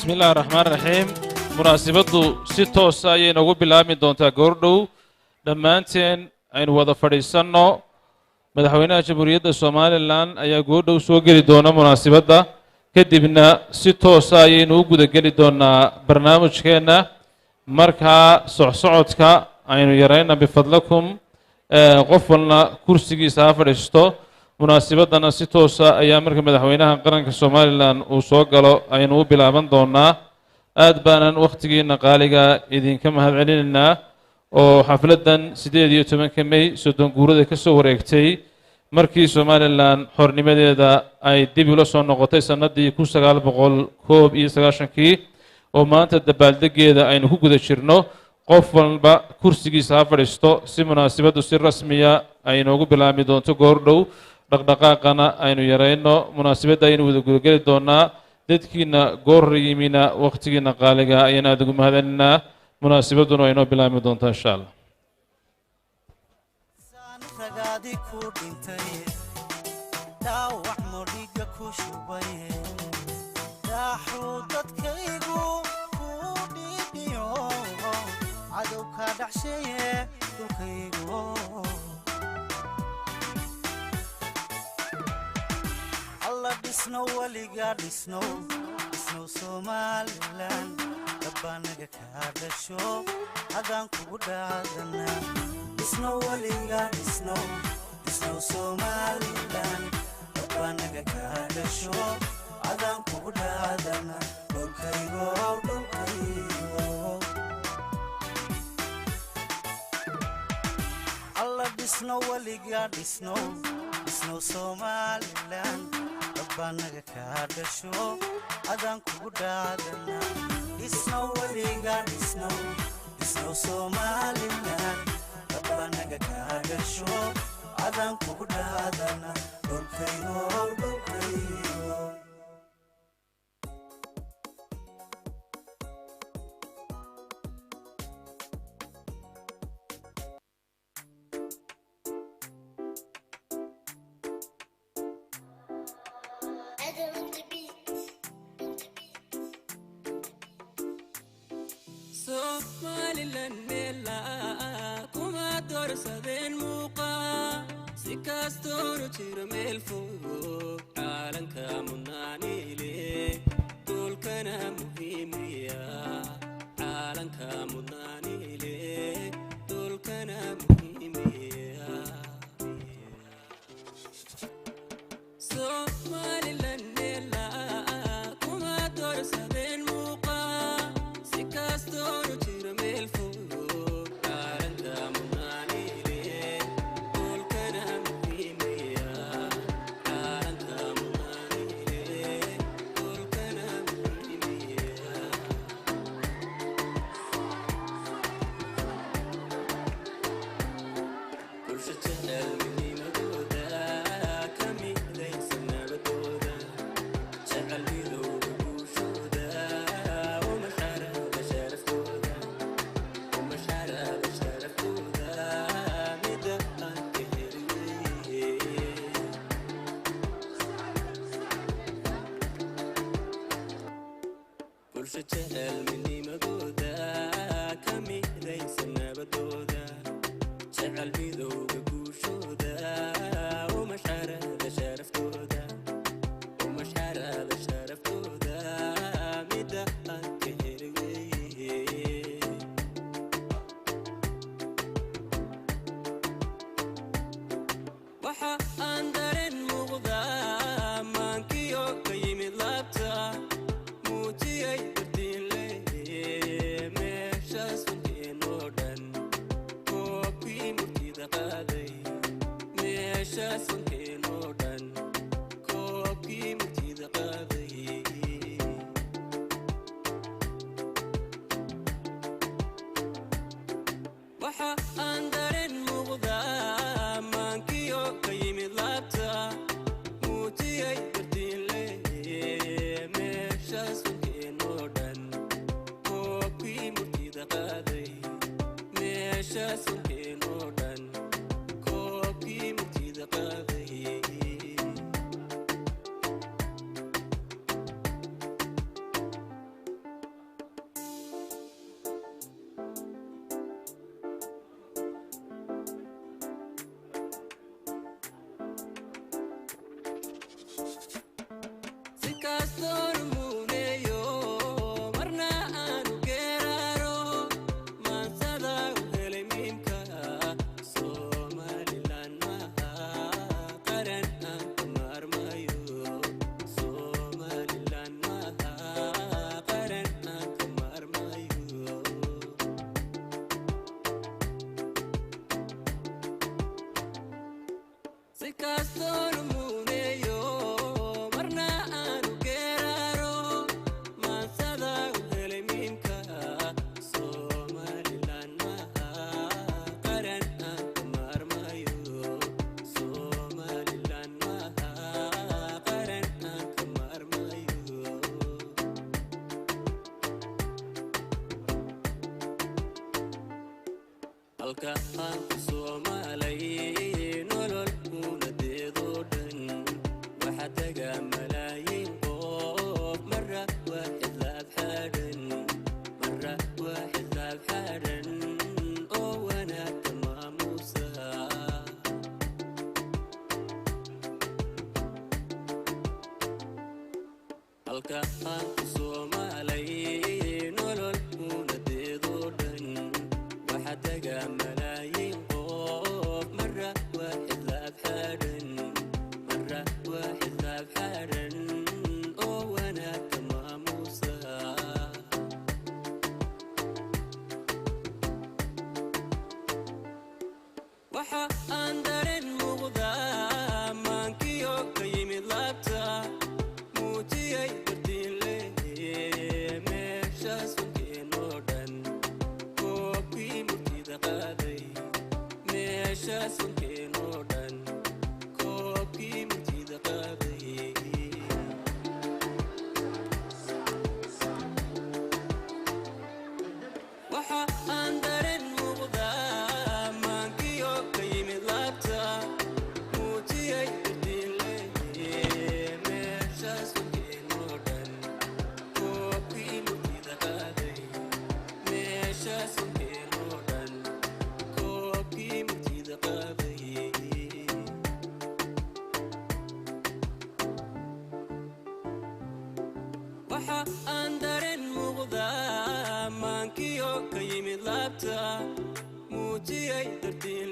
بسم الله الرحمن الرحيم مناسبته ستة ساعين أقول بالله دونتا غوردو دمانتين أين وضع فريسانو مدحوينا جمهورية الصومال الآن أي غوردو سوغري دونا مناسبة كدبنا ستة ساعين وجود جري دونا برنامج كنا مركها صعصعتك أين يرينا بفضلكم قفلنا كرسي سافرستو مناسبتنا ستوسا أيام مركب مدحوينها قرنك الصومالي لان وصوغلو أينو بلابن دونا أدبانا وقتينا قالقا إذن كما هذعليننا وحفلة سيديد يوتمن كمي سودون قورو كسو وريكتي مركي الصومالي لان حورني مديدا أي ديبولو سون نغطي سندي كوساقال بقول كوب إيساقاشنكي وما أنت الدبالدقي دا أين هكو دا شرنو قفل با كرسيكي سافرستو سي مناسبتو سي رسمية أينو بلامي دونتو غوردو dhaqdhaqaaqana aynu yarayno munaasabadda aynu wada gurgeli doonaa dadkiina goor yimina waqtigiina qaaliga ayaan aad ugu mahadcelinaa munaasabaduna way inoo bilaabmi doontaa insha allah Snow waliga snow Somaliland dabanaga kaada show adan kugu dhaadana snow waliga snow Somaliland dabanaga kaada show adan kugu dhaadana dhulkaygo alla snow waliga snow Somaliland banaga kaada show adan kugu dhaadana snow waliga snow Somaliland banaga kaada show adan kugu dhaadana dhulkaygo Somaliland mela kuma dorsadeen muuqa si kastoo jiro meel fog caalanka mudnaanile dhulkana muhiimiya caalanka mudnaanile dhulkana muhiimiya Somaliland mela kuma dorsadeen muuqa si kastoo jiro meel fog caalanka mudnaanile dhulkana muhiimiya caalanka mudnaanile dhulkana muhiimiya bulsho jecel midnimadooda ka midaysan nabadooda jecel midowga guushooda bulsho jecel midnimadooda ka midaysan nabadooda jecel midowga guushooda umashxarada sharaftooda mida aan ka helweye waxa aan dareen muuqdaa maankiyo ka yimid laabta muujiyay dardiinle meeshaas wankeenoo dhan koobkii murtida qaaday meeshaas wankeenoo dhan waxa aan dareen muuqda maankiyo ka yimid laabta muujiyay dartiin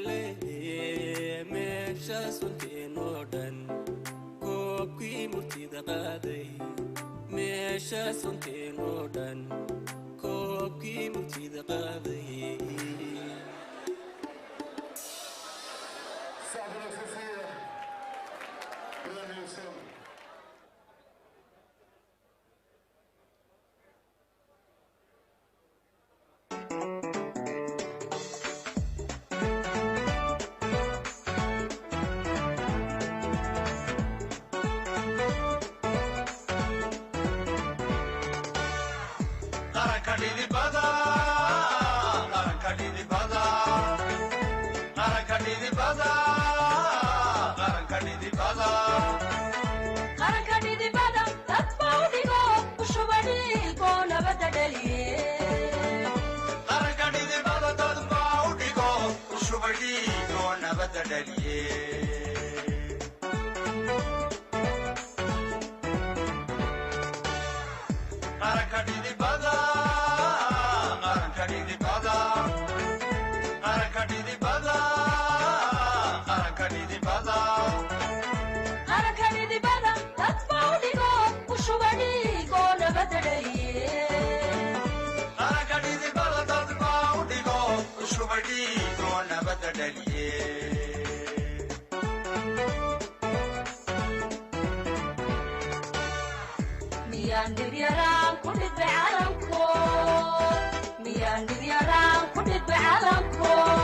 leh meeshaas sulkeenoo dhan koobkii murtida qaaday meeshaas sulkeenoo dhan koobkii murtida qaaday ميان ديران كنت بعالمكم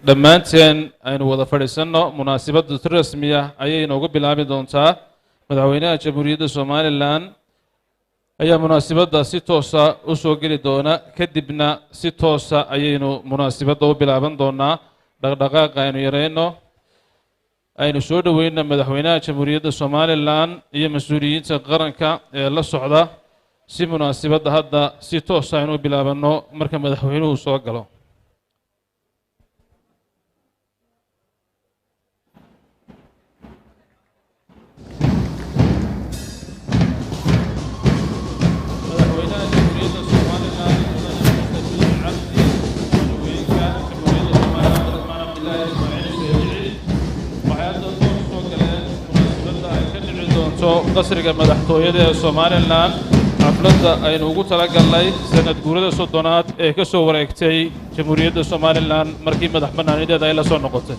dhammaanteen aynu wada fadhiisanno munaasabadda si rasmi ah ayay inoogu bilaabi doontaa madaxweynaha jamhuuriyadda somalilan ayaa munaasabadda si toosa u soo geli doona kadibna si toosa ayaynu munaasabadda u bilaaban doonaa dhaqdhaqaaqa aynu yareyno aynu soo dhoweyna madaxweynaha jamhuuriyadda somalilan iyo mas-uuliyiinta qaranka ee la socda si munaasabadda hadda si toosa aynu u bilaabanno marka madaxweynuhu soo galo qasriga madaxtooyada ee somalilan xafladda aynu ugu talagalnay sanad guurada soddonaad ee ka soo wareegtay jamhuuriyadda somalilan markii madax bannaanideeda ay la soo noqotay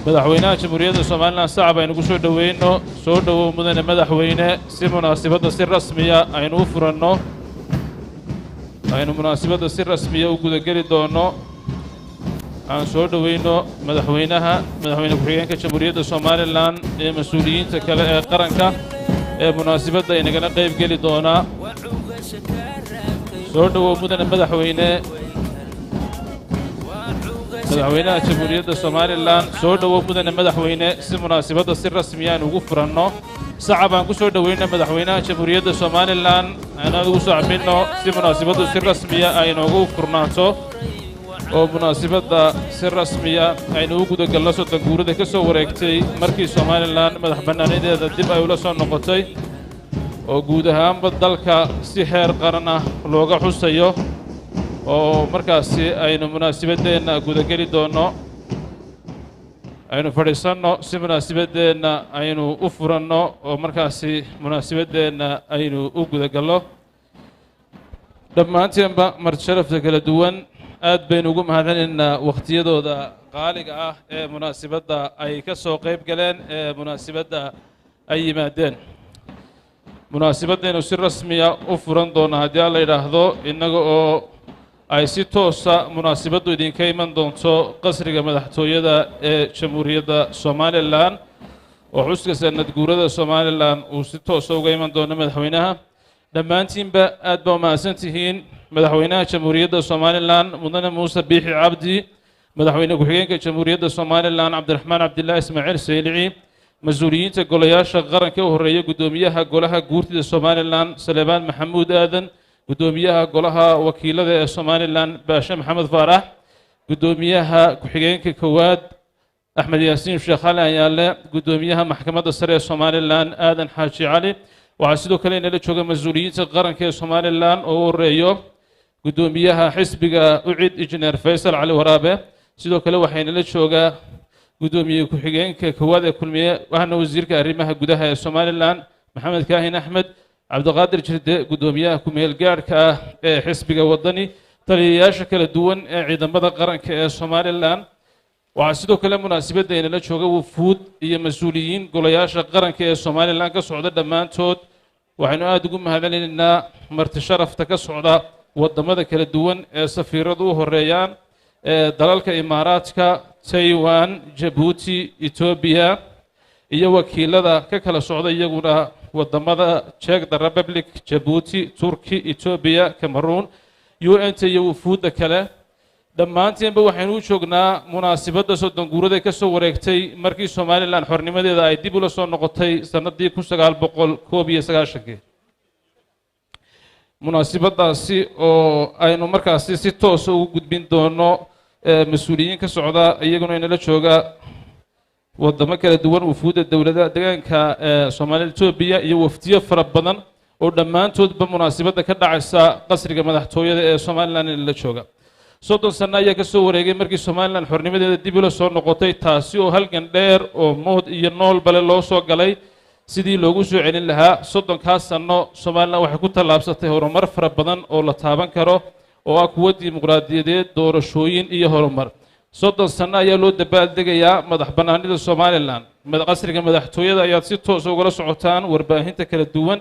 madaxweynaha jamhuuriyadda somalilan sacab aynu ku soo dhoweyno soo dhowow mudane madaxweyne si munaasabadda si rasmiya aynu u furanno aynu munaasabadda si rasmiya u gudageli doonno aan soo dhoweyno madaxweyne ku-xigeenka jamhuuriyadda somalilan ee mas-uuliyiinta kale ee qaranka ee munaasabadda ay nagala qayb geli doonaa soo dhowow mudane madaxweynaha jamhuuriyadda somalilan soo dhowow mudane madaxweyne si munaasabadda si rasmiya aan ugu furanno sacab aan ku soo dhoweyno madaxweynaha jamhuuriyadda somalilan aanaan ugu soo cabinno si munaasabaddu si rasmiya ay noogu furnaato oo munaasabadda si rasmiya aynu u gudagalno soddon guurada ka soo wareegtay markii somalilan madax bannaanideeda dib ay ula soo noqotay oo guud ahaanba dalka si heer qaran ah looga xusayo oo markaasi aynu munaasabadeenna gudageli doonno aynu fadhiisanno si munaasabadeenna aynu u furanno oo markaasi munaasabadeenna aynu u gudagalno dhammaanteenba martisharafta kala duwan aad baynu ugu mahadcelinaynaa wakhtiyadooda qaaliga ah ee munaasabadda ay ka soo qayb galeen ee munaasabadda ay yimaadeen munaasabaddeenu si rasmiya u furan doona haddii aan la yidhaahdo innaga oo ay si toosa munaasabaddu idinka iman doonto qasriga madaxtooyada ee jamhuuriyadda somalilan oo xuska sanad guurada somalilan uu si toosa uga iman doono madaxweynaha dhammaantiinba aad baa umahadsan tihiin madaxweynaha jamhuuriyadda somalilan mudane muuse biixi cabdi madaxweyne ku-xigeenka jamhuuriyadda somalilan cabdiraxmaan cabdilaahi ismaaciil saylici mas-uuliyiinta golayaasha qaranka u horreeya guddoomiyaha golaha guurtida somalilan salebaan maxamuud aadan guddoomiyaha golaha wakiilada ee somalilan baashe maxamed faarax guddoomiyaha ku-xigeenka koowaad axmed yaasiin sheekh cali ayaale guddoomiyaha maxkamadda sare ee somalilan aadan xaaji cali waxaa sidoo kale inala jooga mas-uuliyiinta qaranka ee somalilan oo u horeeyo guddoomiyaha xisbiga ucid injineer faysal cali waraabe sidoo kale waxaa inala jooga guddoomiye ku-xigeenka koowaad ee kulmiye waxaana wasiirka arrimaha gudaha ee somalilan maxamed kaahin axmed cabdiqaadir jirde guddoomiyaha ku-meel gaadhka ah ee xisbiga wadani taliyayaasha kala duwan ee ciidamada qaranka ee somalilan waxaa sidoo kale munaasabadda inala jooga wufuud iyo mas-uuliyiin golayaasha qaranka ee somalilan ka socda dhammaantood waxaynu aada ugu mahadcelinaynaa marti sharafta ka socda waddamada kala duwan ee safiiradu u horeeyaan ee dalalka imaaraadka taiwan jabuuti etoobiya iyo wakiilada ka kala socda iyaguna waddamada czech the republic jabuuti turki etoobiya cameroon un-ta iyo wufuudda kale dhammaanteenba waxaynu u joognaa munaasabadda soddon guurada ka soo wareegtay markii somalilan xornimadeeda ay dib ula soo noqotay sannaddii kii munaasabaddaasi oo aynu markaasi si toosa ugu gudbin doono mas-uuliyiin ka socda iyaguna inala jooga waddamo kala duwan wufuudda dowladaha deegaanka soomaaliya etoobiya iyo wafdiyo fara badan oo dhammaantoodba munaasabadda ka dhacaysa qasriga madaxtooyada ee somalilan inala jooga soddon sano ayaa ka soo wareegay markii somalilan xornimadeeda dib ula soo noqotay taasi oo halgan dheer oo mood iyo nool bale loo soo galay sidii loogu soo celin lahaa 30 sano Soomaaliland waxay ku tallaabsatay horumar fara badan oo la taaban karo oo ah kuwa dimuqraadiyadeed doorashooyin iyo horumar 30 sano ayaa loo dabaaldegayaa madax bannaanida Soomaaliland qasriga madaxtooyada ayaad si toos uga socotaan warbaahinta kala duwan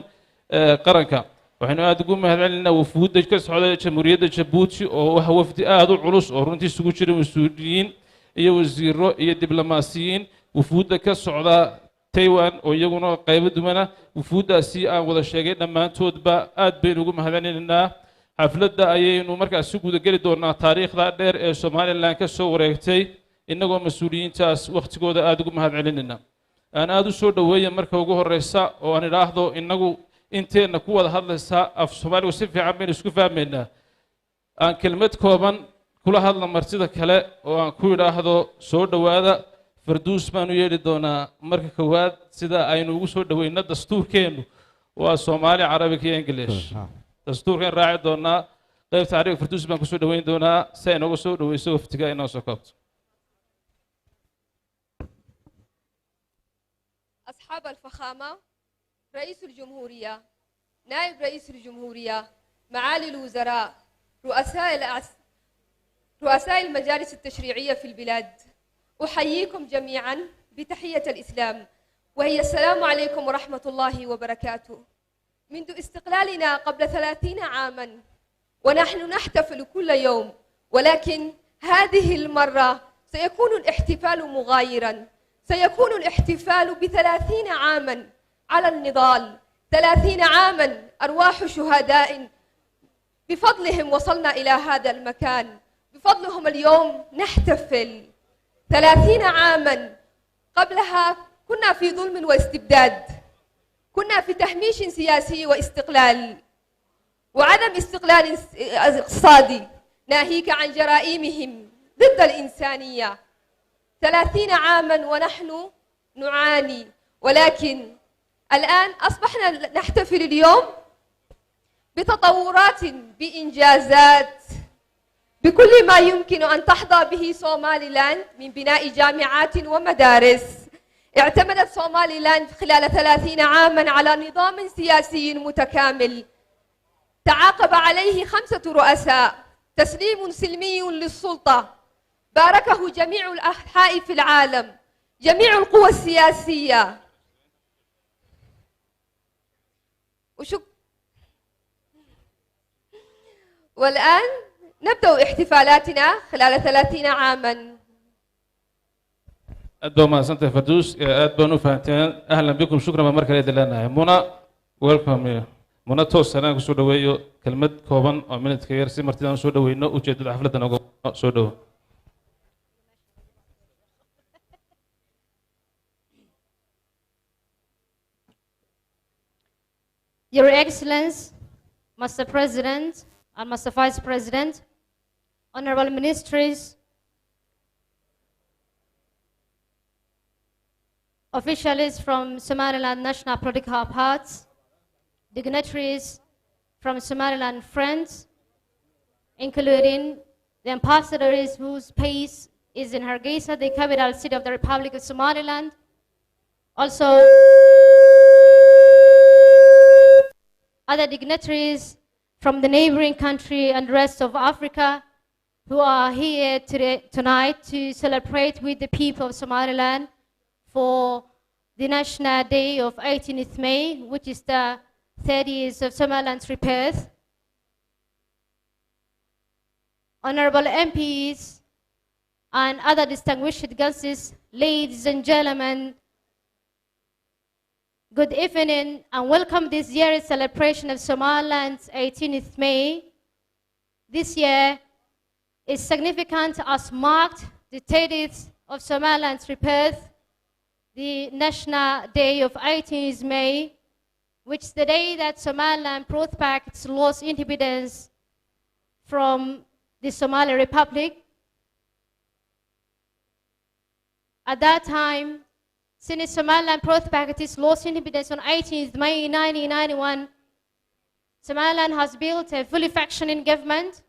ee qaranka waxaynu aad ugu mahadcelinaynaa wafuudda ka socda Jamhuuriyadda Jabuuti oo wax wafdi aad u culus oo runtii isugu jira mas'uuliyiin iyo wasiirro iyo diblomaasiyiin wafuudda ka socda Taiwan oo iyaguna qayb dumana wafuuddaasi aan wada sheegay dhammaantoodba aad baynu ugu mahadcelinaynaa xafladda ayaynu markaas si guud gali doonaa taariikhda dheer ee Soomaaliland ka soo wareegtay inagoo mas'uuliyiintaas waqtigooda aad ugu mahadcelinaynaa aan aad u soo dhaweeyay marka ugu horeysa oo aan idhaahdo inagu inteena ku wada hadlaysa af Soomaaliga si fiican baynu isku fahmaynaa aan kelmad kooban kula hadla martida kale oo aan ku idhaahdo soo dhawaada Farduus baanu yeeli doonaa marka koowaad sida aynu ugu soo dhaweyna dastuurkeenu waa Soomaali Carabiga iyo English dastuurkan raaci doonaa qaybta Carabiga Farduus baan ku soo dhaweyn doonaa si ay nooga soo dhaweyso waftiga inoo soo koobto أصحاب الفخامة رئيس الجمهورية نائب رئيس الجمهورية معالي الوزراء رؤساء المجالس التشريعية في البلاد أحييكم جميعا بتحية الإسلام وهي السلام عليكم ورحمة الله وبركاته منذ استقلالنا قبل 30 عاما ونحن نحتفل كل يوم ولكن هذه المرة سيكون الاحتفال مغايرا سيكون الاحتفال ب30 عاما على النضال 30 عاما أرواح شهداء بفضلهم وصلنا إلى هذا المكان بفضلهم اليوم نحتفل 30 عاما قبلها كنا في ظلم واستبداد كنا في تهميش سياسي واستقلال وعدم استقلال اقتصادي ناهيك عن جرائمهم ضد الإنسانية 30 عاما ونحن نعاني ولكن الآن أصبحنا نحتفل اليوم بتطورات بإنجازات بكل ما يمكن أن تحظى به سوماليلاند من بناء جامعات ومدارس اعتمدت سوماليلاند خلال 30 عاما على نظام سياسي متكامل تعاقب عليه 5 رؤساء تسليم سلمي للسلطة باركه جميع الأنحاء في العالم جميع القوى السياسية والآن نبدأ احتفالاتنا خلال 30 عاما أدوما سنت فردوس أدبنو فانتين أهلا بكم شكرا مركز لنا منى ويلكم منى توس أنا سو دويو كلمة كوبان أو منت كير سي مرتين سو دوينو وجد الحفلة نوغو سو دو Your Excellency, Mr. President and Mr. Vice President, Honorable Ministries, officials from Somaliland National Political Party, dignitaries from Somaliland Friends, including the ambassadors whose base is in Hargeisa, the capital city of the Republic of Somaliland. Also, other dignitaries from the neighboring country and the rest of Africa who are here tonight to celebrate with the people of Somaliland for the National Day of 18th May, which is the 30th of Somaliland's rebirth. Honorable MPs and other distinguished guests, ladies and gentlemen, good evening and welcome this year's celebration of Somaliland's 18th May. This year is significant as marked the 30th of Somaliland's rebirth, the National Day of 18th May, which is the day that Somaliland brought back its lost independence from the Somali Republic. At that time, since Somaliland brought back its lost independence on 18th May 1991, Somaliland has built a fully functioning government,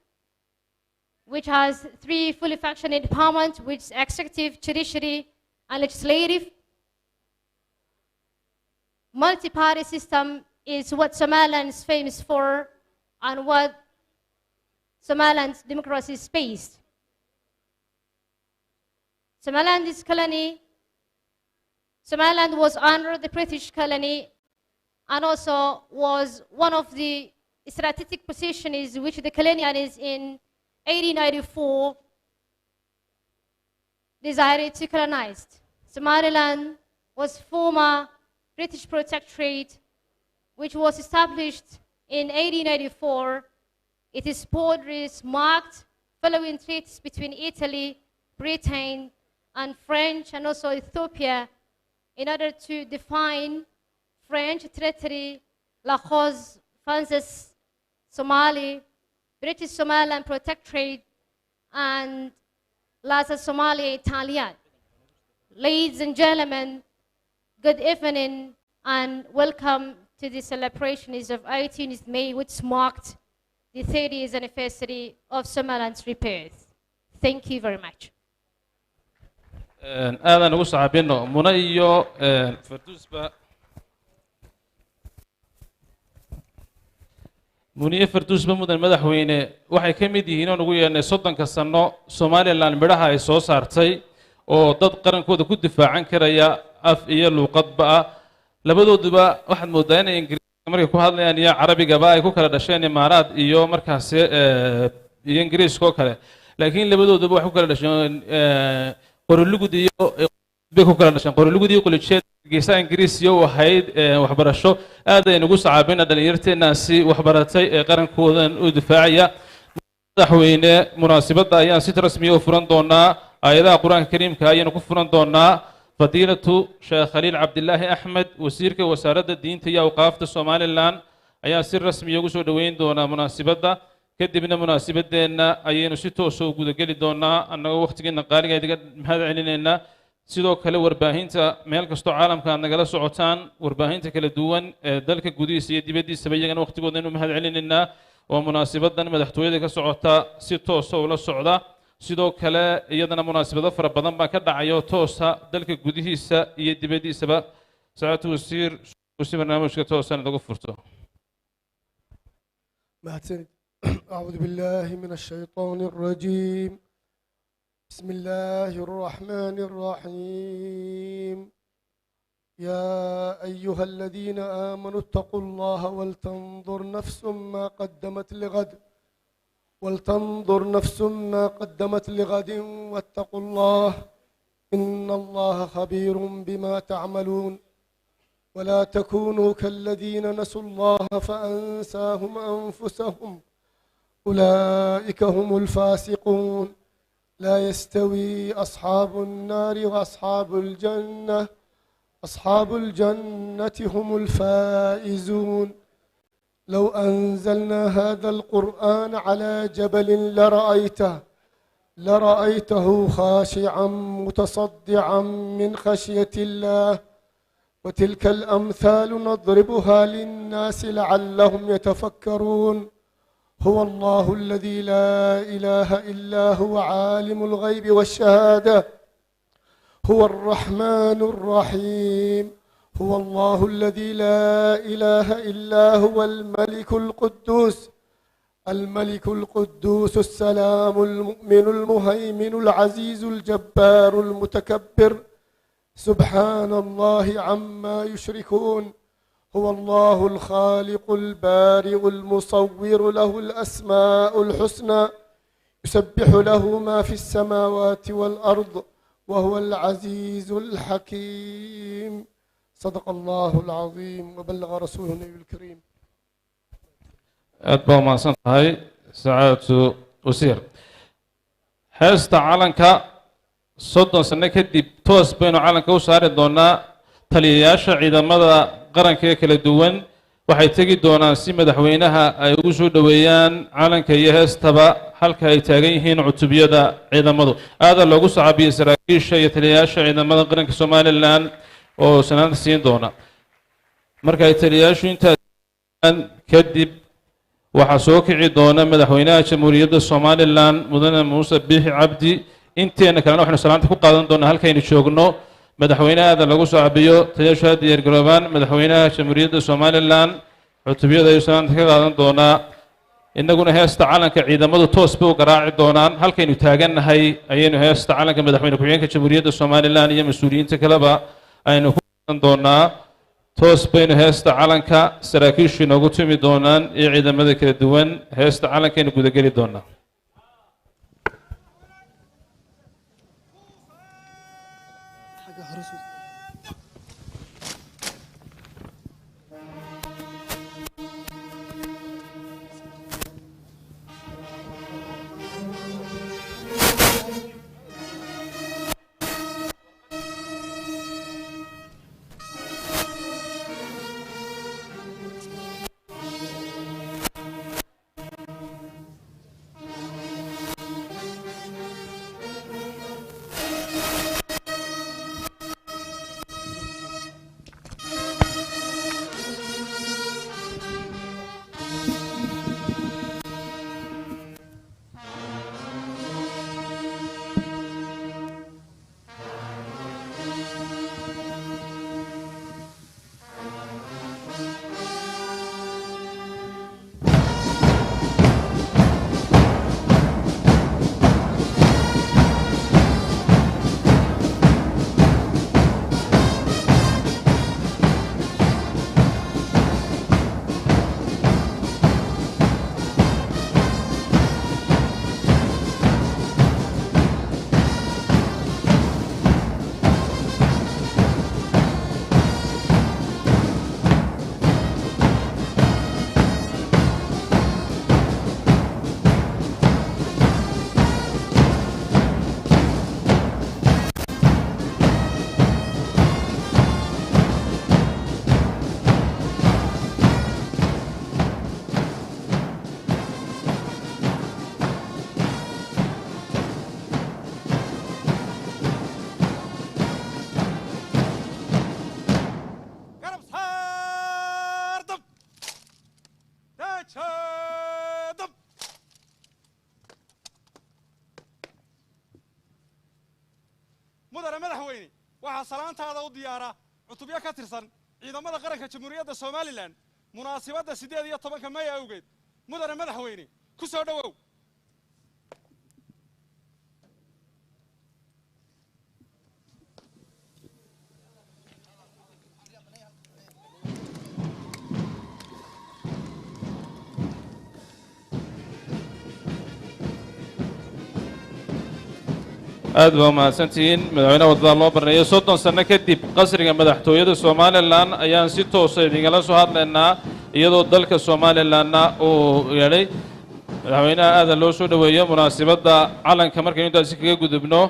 which has 3 fully functioning departments, which is executive, judiciary, and legislative. multi-party system is what Somaliland is famous for and what Somaliland's democracy is based. Somaliland is colony. Somaliland was under the British colony and also was one of the strategic positions which the colonialists in 1894 desired to colonize. Somaliland was former British protectorate which was established in 1884. Its borders marked following treaties between Italy, Britain, and French, and also Ethiopia, in order to define French territory, Lagos, Francis, Somali, British Somaliland Protectorate, and Lasa Somalia Italian. Ladies and gentlemen, good evening and welcome to the celebrations of 18th May, which marked the 30th anniversary of Somaliland's rebirth. Thank you very much. aadan ugu saxaabino muna iyo farduusba muniye farduusba mudan madaxweyne waxay ka mid yihiin oo ugu yeernay 30 sano Somaliland midhaha ay soo saartay oo dad qarankooda ku difaacan karaya af iyo luqadba labadooduba waxaad moodaa inay Ingiriiska markay ku hadlayaan iyo Carabigaba ay ku kala dhasheen Imaaraad iyo markaas iyo Ingiriiska oo kale laakiin labadooduba wax ku kala dhasheen qorolugud iyo bay ku kala dhasheen qorolugud iyo kulejeed geesaha Ingiriisiga oo ahayd waxbarasho aad ay ugu sacaabina dhalinyarteennasi waxbaratay ee qarankoodan u difaacaya madaxweyne munaasabada ayaan si rasmi ah u furan doonaa aayadaha Quraanka Kariimka ayaan ku furan doonaa fadiilatu Sheekh Khaliil Cabdillaahi Axmed wasiirka wasaaradda diinta iyo awqaafta Somaliland ayaa si rasmi ah ugu soo dhaweyn doona munaasabada kadibna munaasabadeena ayaynu si toos ah u guda gali doonaa annagoo waqtigeena qaaliga idiga mahad celinayna sidoo kale warbaahinta meel kasto caalamka aad nagala socotaan warbaahinta kala duwan ee dalka gudihiisa iyo dibaddiisa iyagana waqtigooda inuu mahad celinayna oo munaasabadan madaxtooyada ka socota si toos ah ula socda sidoo kale iyadana munaasabado fara badan baa ka dhacayo toosa dalka gudihiisa iyo dibaddiisaba saacadu wasiir barnaamijka toosan ugu furto أعوذ بالله من الشيطان الرجيم بسم الله الرحمن الرحيم يا أيها الذين آمنوا اتقوا الله ولتنظر نفس ما قدمت لغد واتقوا الله إن الله خبير بما تعملون ولا تكونوا كالذين نسوا الله فأنساهم أنفسهم أولئك هم الفاسقون لا يستوي أصحاب النار وأصحاب الجنة هم الفائزون لو أنزلنا هذا القرآن على جبل لرأيته خاشعا متصدعا من خشية الله وتلك الأمثال نضربها للناس لعلهم يتفكرون هو الله الذي لا إله إلا هو عالم الغيب والشهادة هو الرحمن الرحيم هو الله الذي لا إله إلا هو الملك القدوس السلام المؤمن المهيمن العزيز الجبار المتكبر سبحان الله عما يشركون هو الله الخالق البارئ المصور له الأسماء الحسنى يسبح له ما في السماوات والأرض وهو العزيز الحكيم صدق الله العظيم وبلغ رسوله النبي الكريم أتبع ما صنعي سعادة وسير حيث علنك صدق سنة كدب توس بين علنك وسار دونا taliyayaasha ciidamada qaranka ee kala duwan waxay tagi doonaan si madaxweynaha ay ugu soo dhaweeyaan calanka iyo heestaba halka ay taagan yihiin cutubiyada ciidamadu aad loogu saxaabiyay saraakiisha iyo taliyayaasha ciidamada qaranka Somaliland oo sanad siin doona marka ay taliyayaashu inta kadib waxa soo kici doona madaxweynaha jamhuuriyadda Somaliland mudane Muuse Biixi Cabdi inteena kalena waxaanu salaanta ku qaadan doonaa halka aynu joogno madaxweynaha aada lagu soo cabiyo tayashu ha diyaargaroobaan madaxweynaha jamhuuriyadda somalilan cutubiyada ayuu salaanta ka qaadan doonaa innaguna heesta calanka ciidamadu toos bay u garaaci doonaan halkaynu taagannahay ayaynu heesta calanka madaxweyne ku-xigeenka jamhuuriyadda somalilan iyo mas-uuliyiinta kaleba aynu ku qaadan doonaa toos baynu heesta calanka saraakiishu inoogu tumi doonaan iyo ciidamada kala duwan heesta calankaynu gudageli doonaa mudane madaxweyne waxaa salaantaada u diyaara cutubyo ka tirsan ciidamada qaranka jamhuuriyadda somalilan munaasabadda 18 May awgeed mudane madaxweyne ku soo dhawow aad baa mahadsantihiin madaxweynaha waddada loo barneeyo 30 sano kadib qasriga madaxtooyada somalilan ayaan si toosa idingala soo hadlaynaa iyadoo dalka somalilanna uu yeedhay madaxweynaha aada loo soo dhoweeyo munaasabadda calanka markaynu intaasi kaga gudubno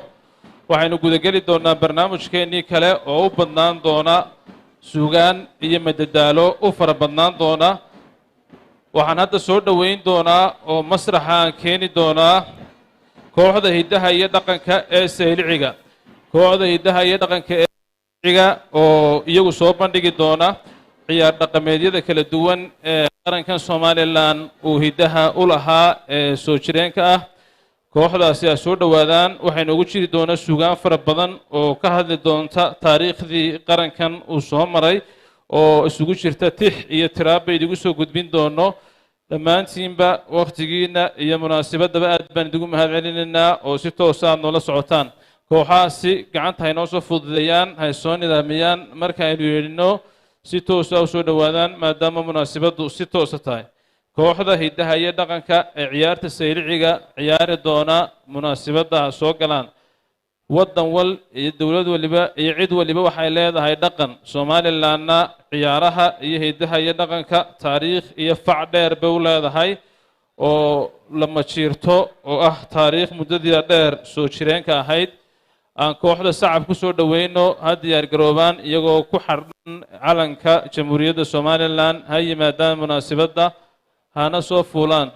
waxaynu gudageli doonaa barnaamijkeennii kale oo u badnaan doona suugaan iyo madadaalo u fara badnaan doona waxaan hadda soo dhoweyn doonaa oo masraxa aan keeni doonaa kooxda hiddaha iyo dhaqanka ee sayliciga kooxda hiddaha iyo dhaqanka ee sayliciga oo iyagu soo bandhigi doona ciyaar dhaqameedyada kala duwan ee qarankan somalilan uu hiddaha u lahaa ee soo jireenka ah kooxdaasi ay soo dhowaadaan waxaynu ugu jiri doonaa suugaan fara badan oo ka hadli doonta taariikhdii qarankan uu soo maray oo isugu jirta tix iyo tiraab bay idigu soo gudbin doono dhammaantiinba wakhtigiina iyo munaasabadaba aad baan idigu mahad celinaynaa oo si toosa aad noola socotaan kooxahaasi gacanta haynoo soo fududeeyaan hay soo nidaamiyaan marka aynu yeedhino si toosa u soo dhowaadaan maadaama munaasabaddu si toosa tahay kooxda hiddaha iyo dhaqanka ee ciyaarta sayliciga ciyaari doona munaasabadda soo galaan waddan wal iyo dowlad waliba iyo cid waliba waxay leedahay dhaqan somalilanna ciyaaraha iyo hiddaha iyo dhaqanka taariikh iyo fac dheer bay u leedahay oo lama jiirto oo ah taariikh muddadii dheer soo jireenka ahayd aan kooxda sacab ku soo dhoweyno ha diyaargaroobaan iyagoo ku xardhan calanka jamhuuriyadda somalilan ha yimaadaan munaasabadda hana soo fuulaan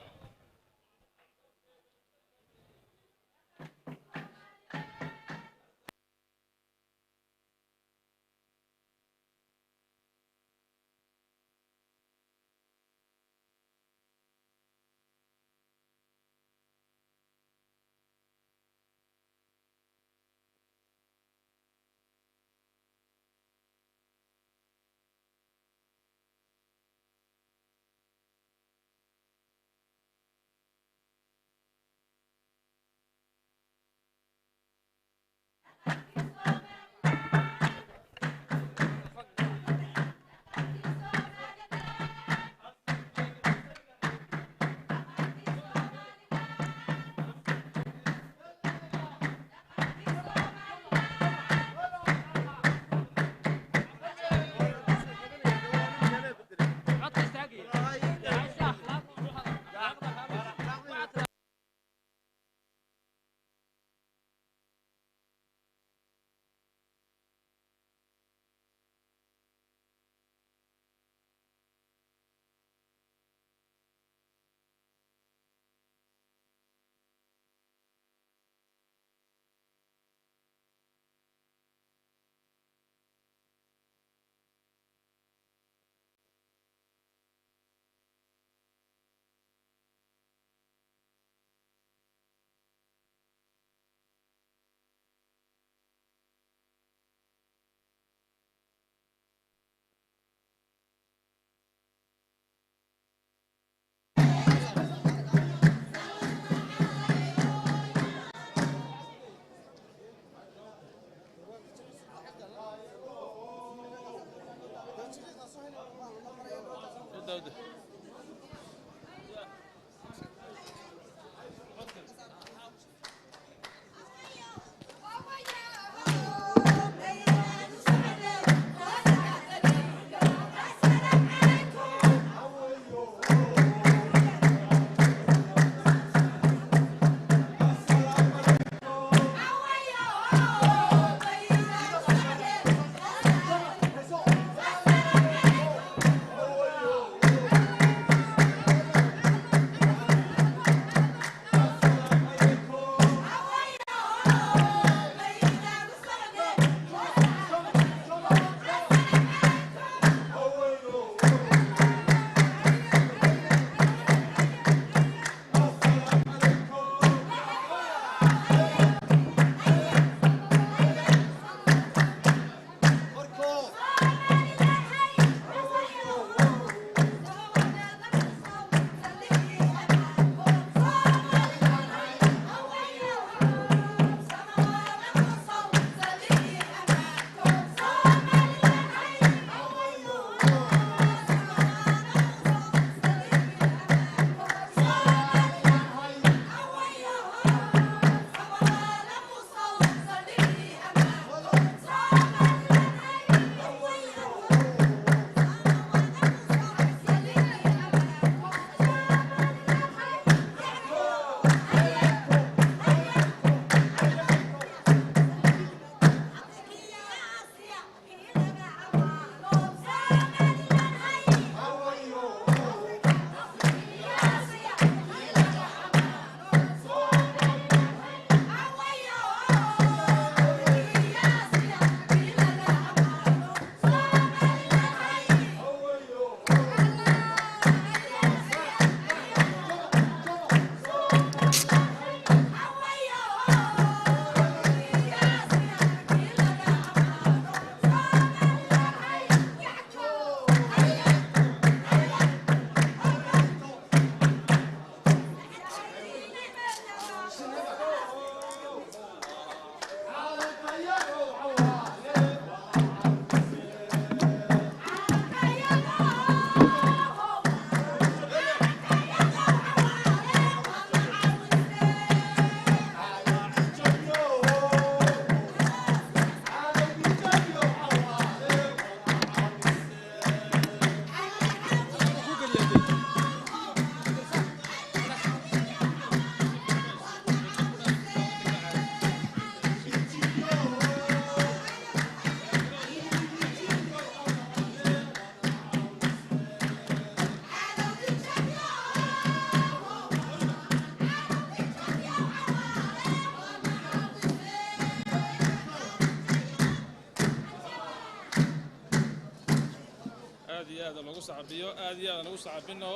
aad lagu sacabiyo aad iyo aad lagu sacabino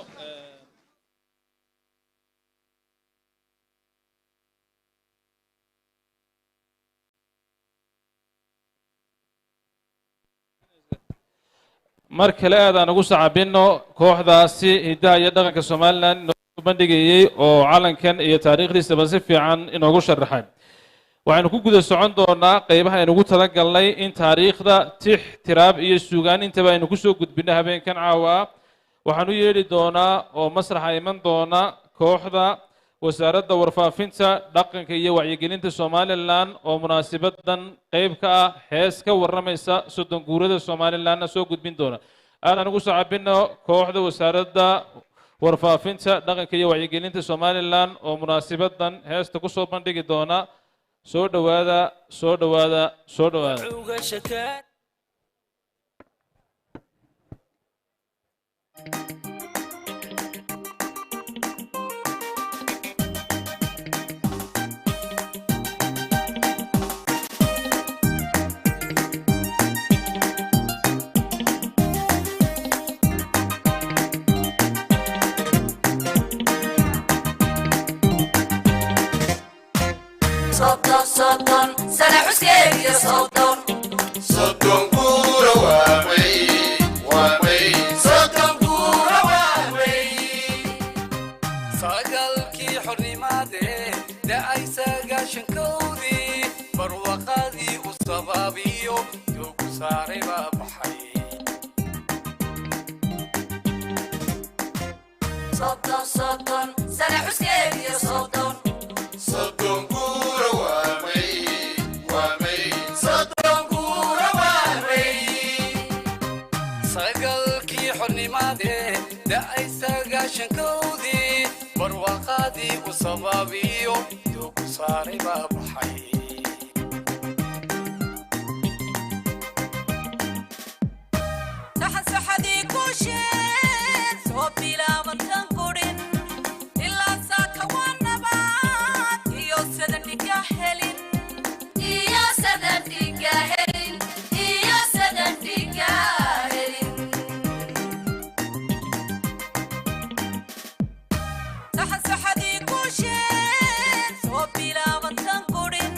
mar kale aad lagu sacabino kooxdaasi hidaha iyo dhaqanka Soomaaliland inoo bandhigayay oo calankan iyo taariikhdiisa si fiican inoogu sharaxay waxaanu ku guda socon doonaa qaybaha aynu ugu talagalnay in taariikhda tix tiraab iyo suugaan intaba aynu ku soo gudbino habeenkan caawa waxaanu yeeli doonaa oo masraxa iman doona kooxda wasaaradda warfaafinta dhaqanka iyo wacyigelinta Soomaaliland oo munaasibadan qayb ka ah hees ka waramaysa soddon guurada Soomaaliland soo gudbin doona aan ugu sacabino kooxda wasaaradda warfaafinta dhaqanka iyo wacyigelinta Soomaaliland oo munaasibadan heesta ku soo bandhigi doona soo dhawaada soo dhawaada soo dhawaada صدن سنة حسين يا صدن صدن كورة وامي صدن كورة وامي صقلكي حرني مادي دا عيسى قاشن كودي بروقادي وصبابيو يوكو ساري بابحي صدن سنة حسين يا صدن صدن كورة وامي صدن كورة وامي صقلكي حرني مادي دا عيسى قاشن كودي بروقادي وصبابيو يوكو ساري بابحي نحن سحدي كوشين صوبي لا من تنقرين إلا ساكا والنبات إيو سدن ديكاهلين إيو سدن ديكاهلين إيو سدن ديكاهلين نحن سحدي كوشين صوبي لا من تنقرين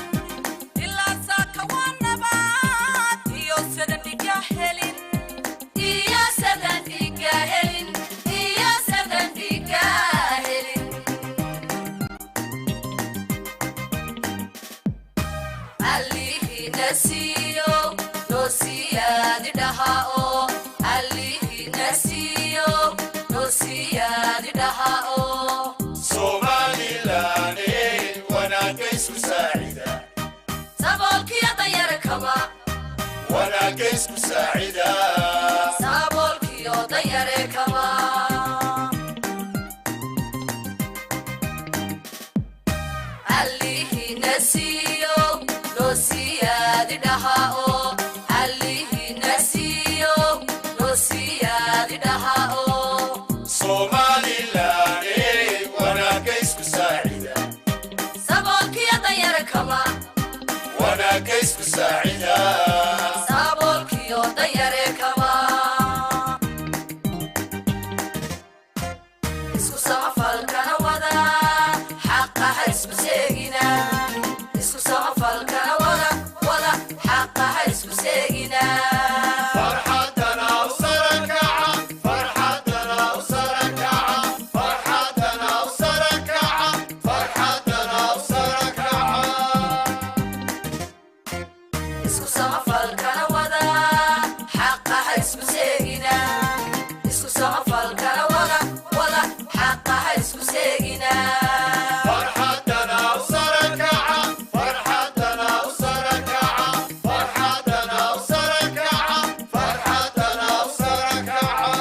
إلا ساكا والنبات إيو سدن ديكاهلين إيو سدن ديكاهلين إيو سدن ديكاهلين عليه نسيو نسيان دهاو عليه نسيو نسيان دهاو Somaliland وانا كيسو ساعدة سابولك يا طير كما وانا كيسو ساعدة سابولك يا طير كما عليه نسيو نسيان دهاو عليه نسيو نسيان دهاو Somaliland وانا كيسو ساعدة سابولك يا طير كما وانا كيسو ساعدة سابولك يا طير كما اسكو سافل كان ودا حقها اسكو سيغنا اسكو سافل كان ودا حقها اسكو سيغنا فرحتنا وسركعة فرحتنا وسركعة فرحتنا وسركعة فرحتنا وسركعة اسكو سافل كان ودا حقها اسكو سيغنا اسكو سافل كان ودا حقها اسكو سيغنا فرحتنا وسركعة فرحتنا وسركعة فرحتنا وسركعة فرحتنا وسركعة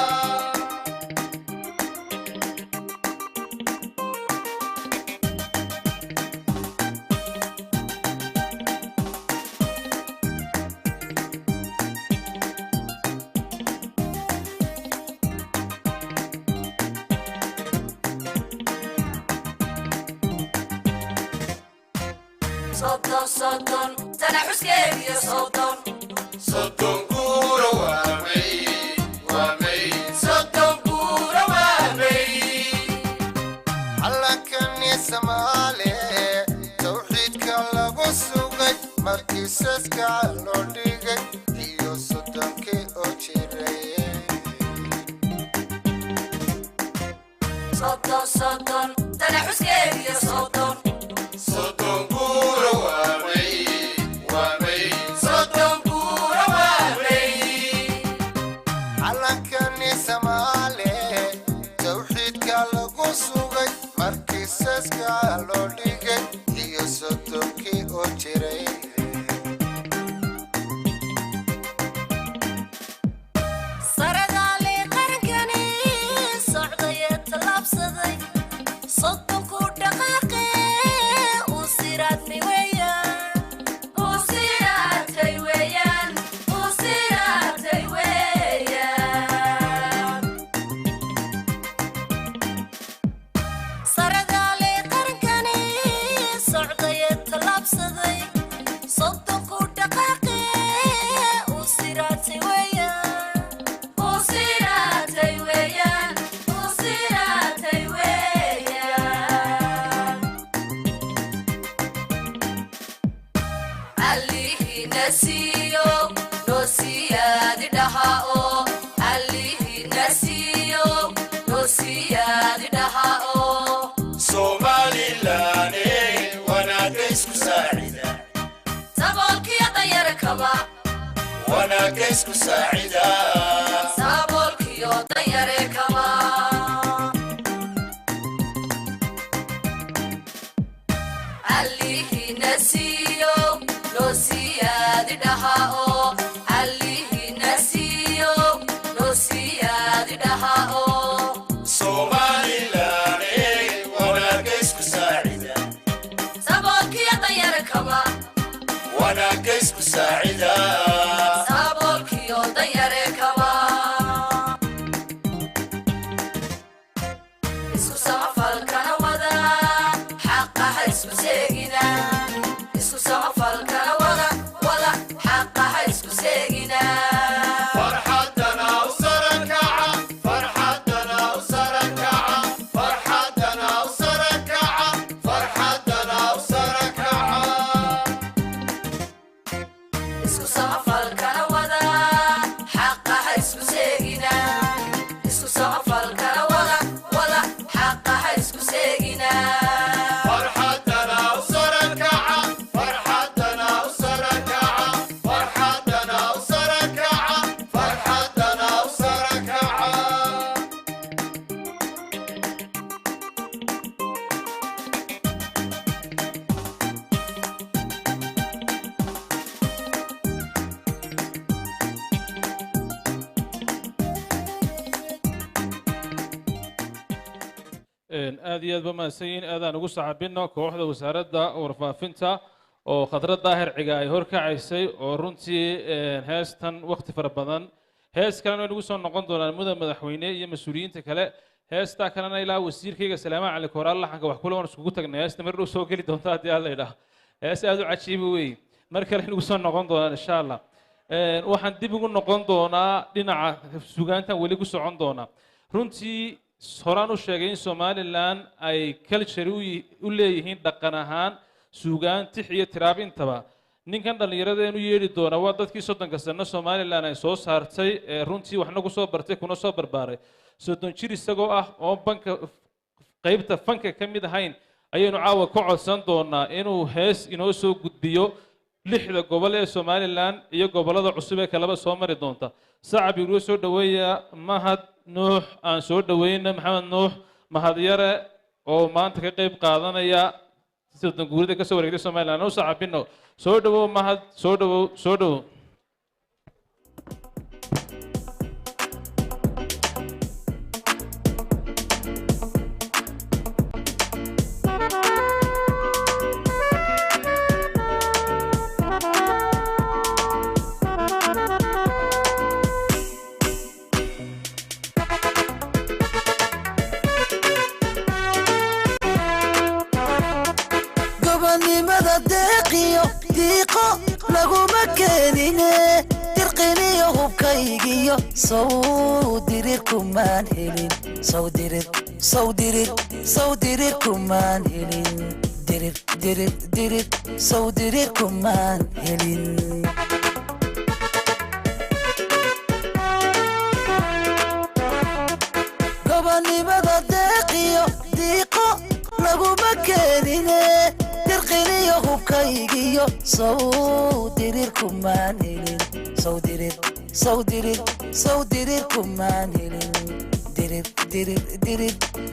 صدن سنة حسين يا صدن صدن كورة وامي calankan Soomaali tawxiidka lagu sugay markii saska loo dhigay iyo soddonkii oo jiray صدن تنحسكي يا صدن صدن بورا وامي صدن بورا وامي calankan Soomaali tawxiidka lagu sugay markii saska loo dhigay iyo soddonkii oo jiray سردالي قرقني صعدي تلابسدي صدنكو دقاقي وسيراتني ويان وسيراتي ويان وسيراتي ويان سردالي قرقني صعدي تلابسدي صدنكو دقاقي وسيراتي ويان وسيراتي ويان وسيراتي ويان عليه نسيو نسياد دهاو عليه نسيو نسياد دهاو Somaliland wanaaga isku saacida sabolki dayar kaba wanaaga isku saacida sabolki dayar kaba عليه نسيو نسياد دهاو عليه نسيو نسياد دهاو Somaliland wanaaga isku saacida sabolki dayar kaba wanaaga isku saacida sabolki dayar kaba isku samafal kana wada حقها اسكو سيجنا اسكو سمفل كان ولا حقها اسكو سيجنا فرحتنا وسركعة فرحتنا وسركعة فرحتنا وسركعة فرحتنا وسركعة اسكو سمفل كان ولا حقها اسكو سيجنا اسكو سمفل كان ولا حقها اسكو سيجنا فرحتنا وسركعة فرحتنا وسركعة فرحتنا وسركعة فرحتنا وسركعة aad iyo aad ba mahadsanyihiin aadaan ugu saxaabino kooxda wasaaradda warfaafinta oo khadrad daahir ciga ay horkacaysay oo runtii heestan waqti fara badan hees kalena way nagu soo noqon doonaan mudan madaxweyne iyo mas-uuliyiinta kale heestaa kalena ilaa wasiirkayga salaama cali koraal laxanka wax kula waan iskugu tagnay heesta mar dhow soo geli doonta haddii alla idhaah hees aad u cajiiba wey mar kale nagu soo noqon doonaan insha allah waxaan dib ugu noqon doonaa dhinaca sugaantan weli ku socon doona runtii horaan u sheegay in Somaliland ay culture u leeyihiin dhaqan ahaan suugaan tix iyo tiraab intaba ninkan dhalinyaradeenu yeedhi doona waa dadkii 30 sano Somaliland ay soo saartay runtii waxna ku soo bartay kuna soo barbaaray 30 jir isagoo ah oo banka qaybta fanka ka mid ahayn ayaynu caawa ka codsan doonaa inuu hees inoo soo gudbiyo lixda gobol ee Somaliland iyo gobolada cusub ee kalaba soo mari doonta sacab igu soo dhaweeya mahad nuux aan soo dhaweyna maxamed nuux mahad yare oo maanta ka qayb qaadanaya sidoo guurida ka soo wareegtay Somaliland oo sacabino soo dhawow mahad soo dhawow gobonnimada deeqiyo diiqo laguma keenine dir dirqiniyo hubkaygiyo sawdirir kumaan helin sawdirir kumaan helin dirir sawdirir kumaan helin gobanimada deeqiyo diiqo laguma keenine dirqiniyo hubkaygiyo sawdirir kumaan helin sawdirir kumaan helin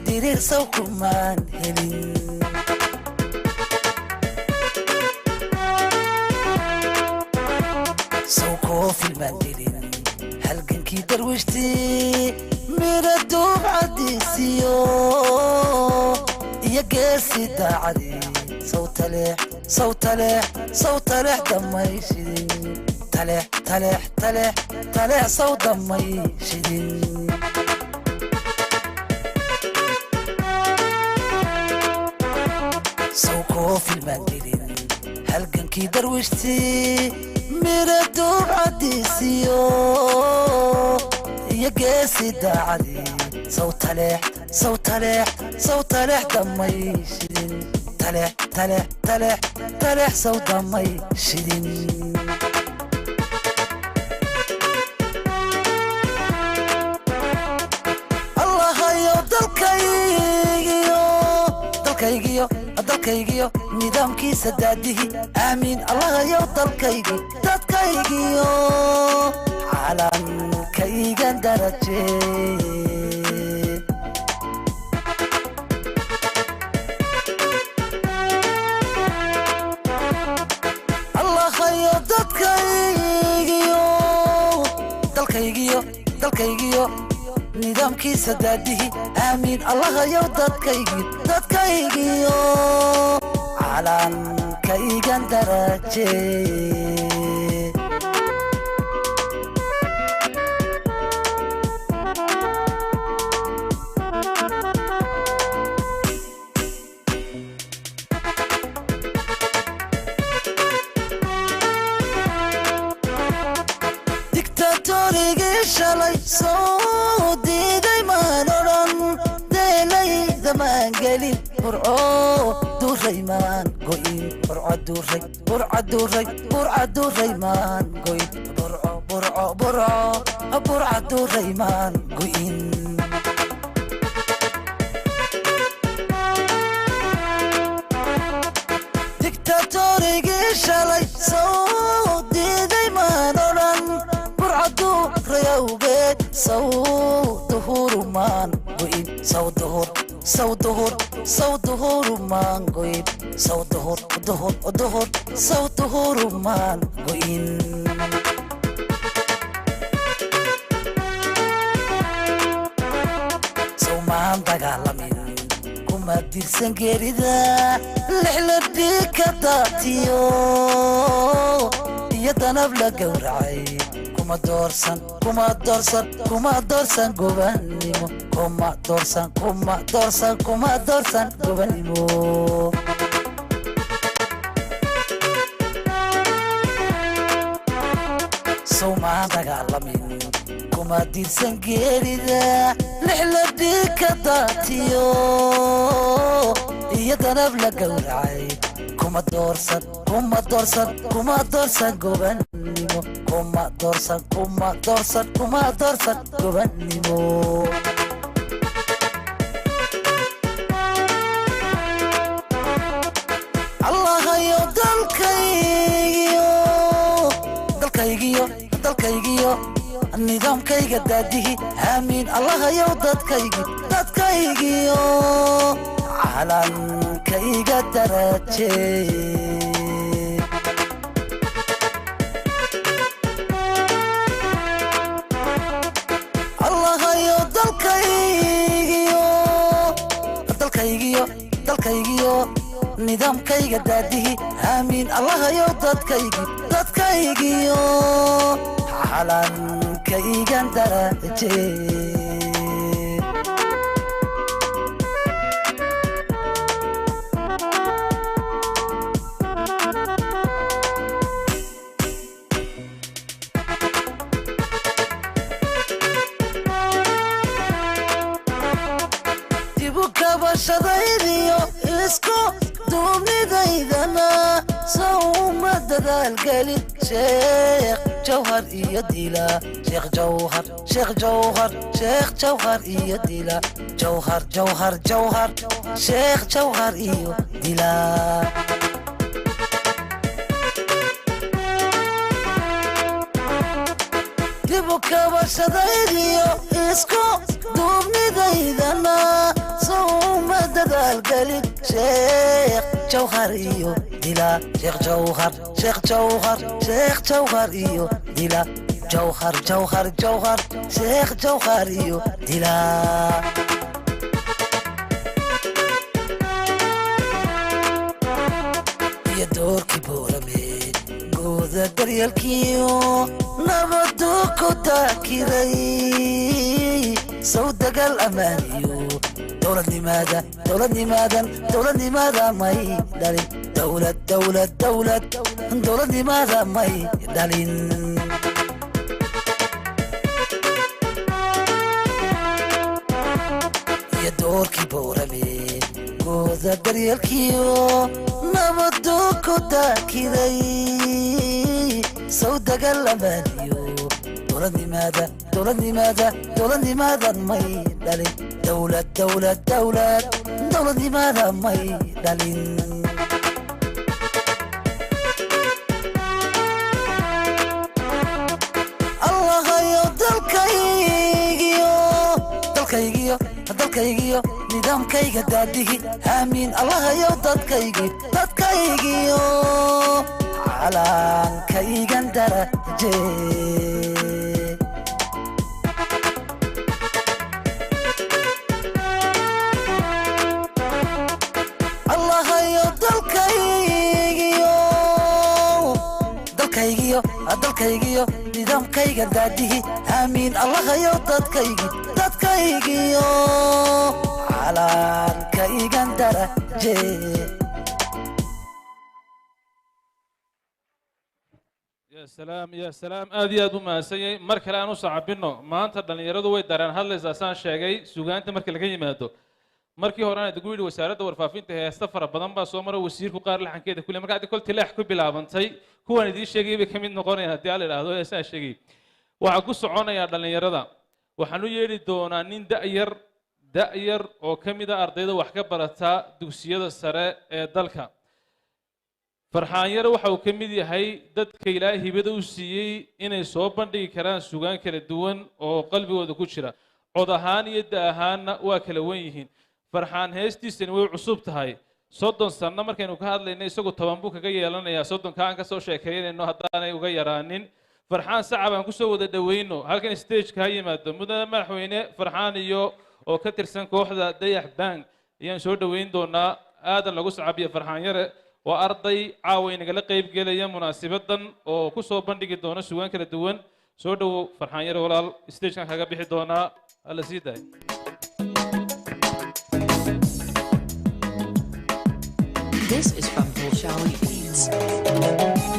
dirir saw kumaan helin saw koofilmaan helin halgankii darwishtii mira duubcadiisiyo iyo geesi daacadii sawtaleex dhammayshidin taleex saw dhammayshidin saw koofilmaan helin halgankii darwishtii mira duubcadiisiyo iyo geesi daacadii sawtaleex dhammayshidin taleex saw dhammayshidin allahayo dalkaygiyo nidaamkiisa daadihi aamiin allahayo dadkaygiyo calankaygan darajee allahayo dalkaygiyo nidaamkiisa daadihi aamiin allahayo dadkaygiyo calankaygan darajee diktatorigii shalay soo diiday maan odhan deelayda maan gelin burco duray maan go'in burca duray maan go'in burca duray maan go'in diktatorigii shalay soo diiday maan odhan rayawgeed sawduhurumaan go'in sawduhurumaan go'in sawduhurumaan go'in sawmaan dagaalamin kuma dirsan geerida lixladhii ka daatiyo iyo danab la gowracay kuma doorsan gobannimo kuma doorsan gobannimo sawmaan dagaalamin kuma dirsan geerida lixladhii ka daatiyo iyo danab la gowracay kuma doorsan gobannimo kuma doorsan gobannimo allahayo dalkaygiyo nidaamkayga daadihi aamiin allahayo dadkaygiyo calankayga darajee allahayo dalkaygiyo nidaamkayga daadihi aamiin allahayo dadkaygiyo calankaygan darajee isku duubnidaydana sawma dadaal gelin sheekh jawhar iyo dila sheekh jawhar sheekh jawhar sheekh jawhar iyo dila jawhar jawhar jawhar sheekh jawhar iyo dila kabashadaydiyo isku duubnidaydana sawma dadaal gelin sheekh jawhar iyo dila sheekh jawhar sheekh jawhar sheekh jawhar iyo dila jawhar jawhar jawhar sheekh jawhar iyo dila iyo doorkii boorame gooda daryaalkiyo nabadu ku taakiray sawdagal amaaniyo dowladnimada may dhalin dowladnimada may dhalin iyo doorkii boorame gooda daryaalkiyo nabadu ku taakiray sawdagal amaaniyo dowladnimadan may dhalin dowladnimada may dhalin allahayo dalkaygiyo nidaamkayga daadihi aamiin allahayo dadkaygiyo calankaygan daraje allahayo dalkaygiyo nidaamkayga daadihi aamiin allahayo dadkaygiyo calankaygan daraje يا سلام يا سلام aad iyo aad u mahadsanyahay mar kale aan u sacabino maanta dhalinyaradu way dareen hadlaysaa saan sheegay sugaanta marka laga yimaado markii hore aan idigu yidhi wasaaradda warfaafinta heesta fara badan baa soo maray wasiirku qaar laxankeeda kule marka kol tilaax ku bilaabantay kuwan idiin sheegay bay ka mid noqonayaan haddii la idhaahdo heesaan sheegay waxaa ku soconayaa dhalinyarada waxaan u yeedhi doonaa nin da'yar oo ka mid a ardayda wax ka barata dugsiyada sare ee dalka farxaan yare waxa uu ka mid yahay dadka ilaahay hibada u siiyey inay soo bandhigi karaan sugaan kala duwan oo qalbigooda ku jira cod ahaan iyo da ahaanna waa kala wan yihiin farxaan heestiisani way cusub tahay 30 sano markaynu ka hadlayno isagu 10 buu kaga yeelanayaa 30 ka aan ka soo sheekeynayno haddaanay uga yaraanin farxaan sacab aan ku soo wada dhaweyno halkan stage ka yimaado mudane madaxweyne farxaan iyo oo ka tirsan kooxda dayax bank ayaan soo dhaweyn doonaa aadan lagu sacabiyo farxaan yare waa arday caawa inagala qayb gelaya munaasabadan oo ku soo bandhigi doona sugaan kala duwan soo dhawow farxaan yare walaal stage-kan kaga bixi doonaa alla sii daay This is from Bolshawi Beats.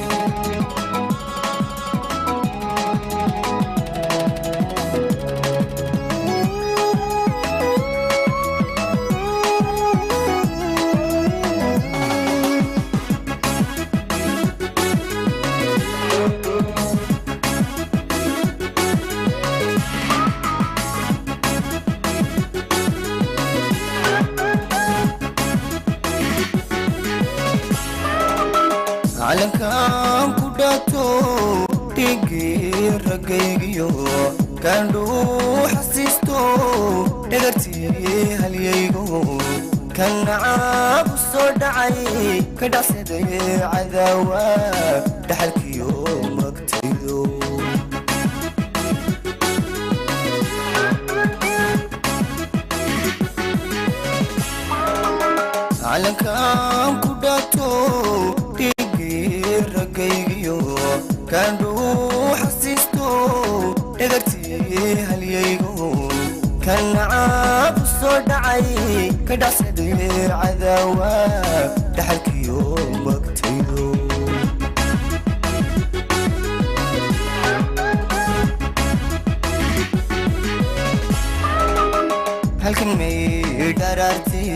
calankan ku dhaato dhigii ragaygiyo kaandhuu xasiisto dhagartii halyaygo kan nacaab u soo dhacay ka dhacsaday cadaawa dhaxalkiyo magtaydo calankan ku dhaato ragaygiyo kaandhuu xasiisto dhagartii halyaygo kan nacaab u soo dhacay ka dhacsaday cadaawa dhaxalkiyo magtaydo halkan may dharaartay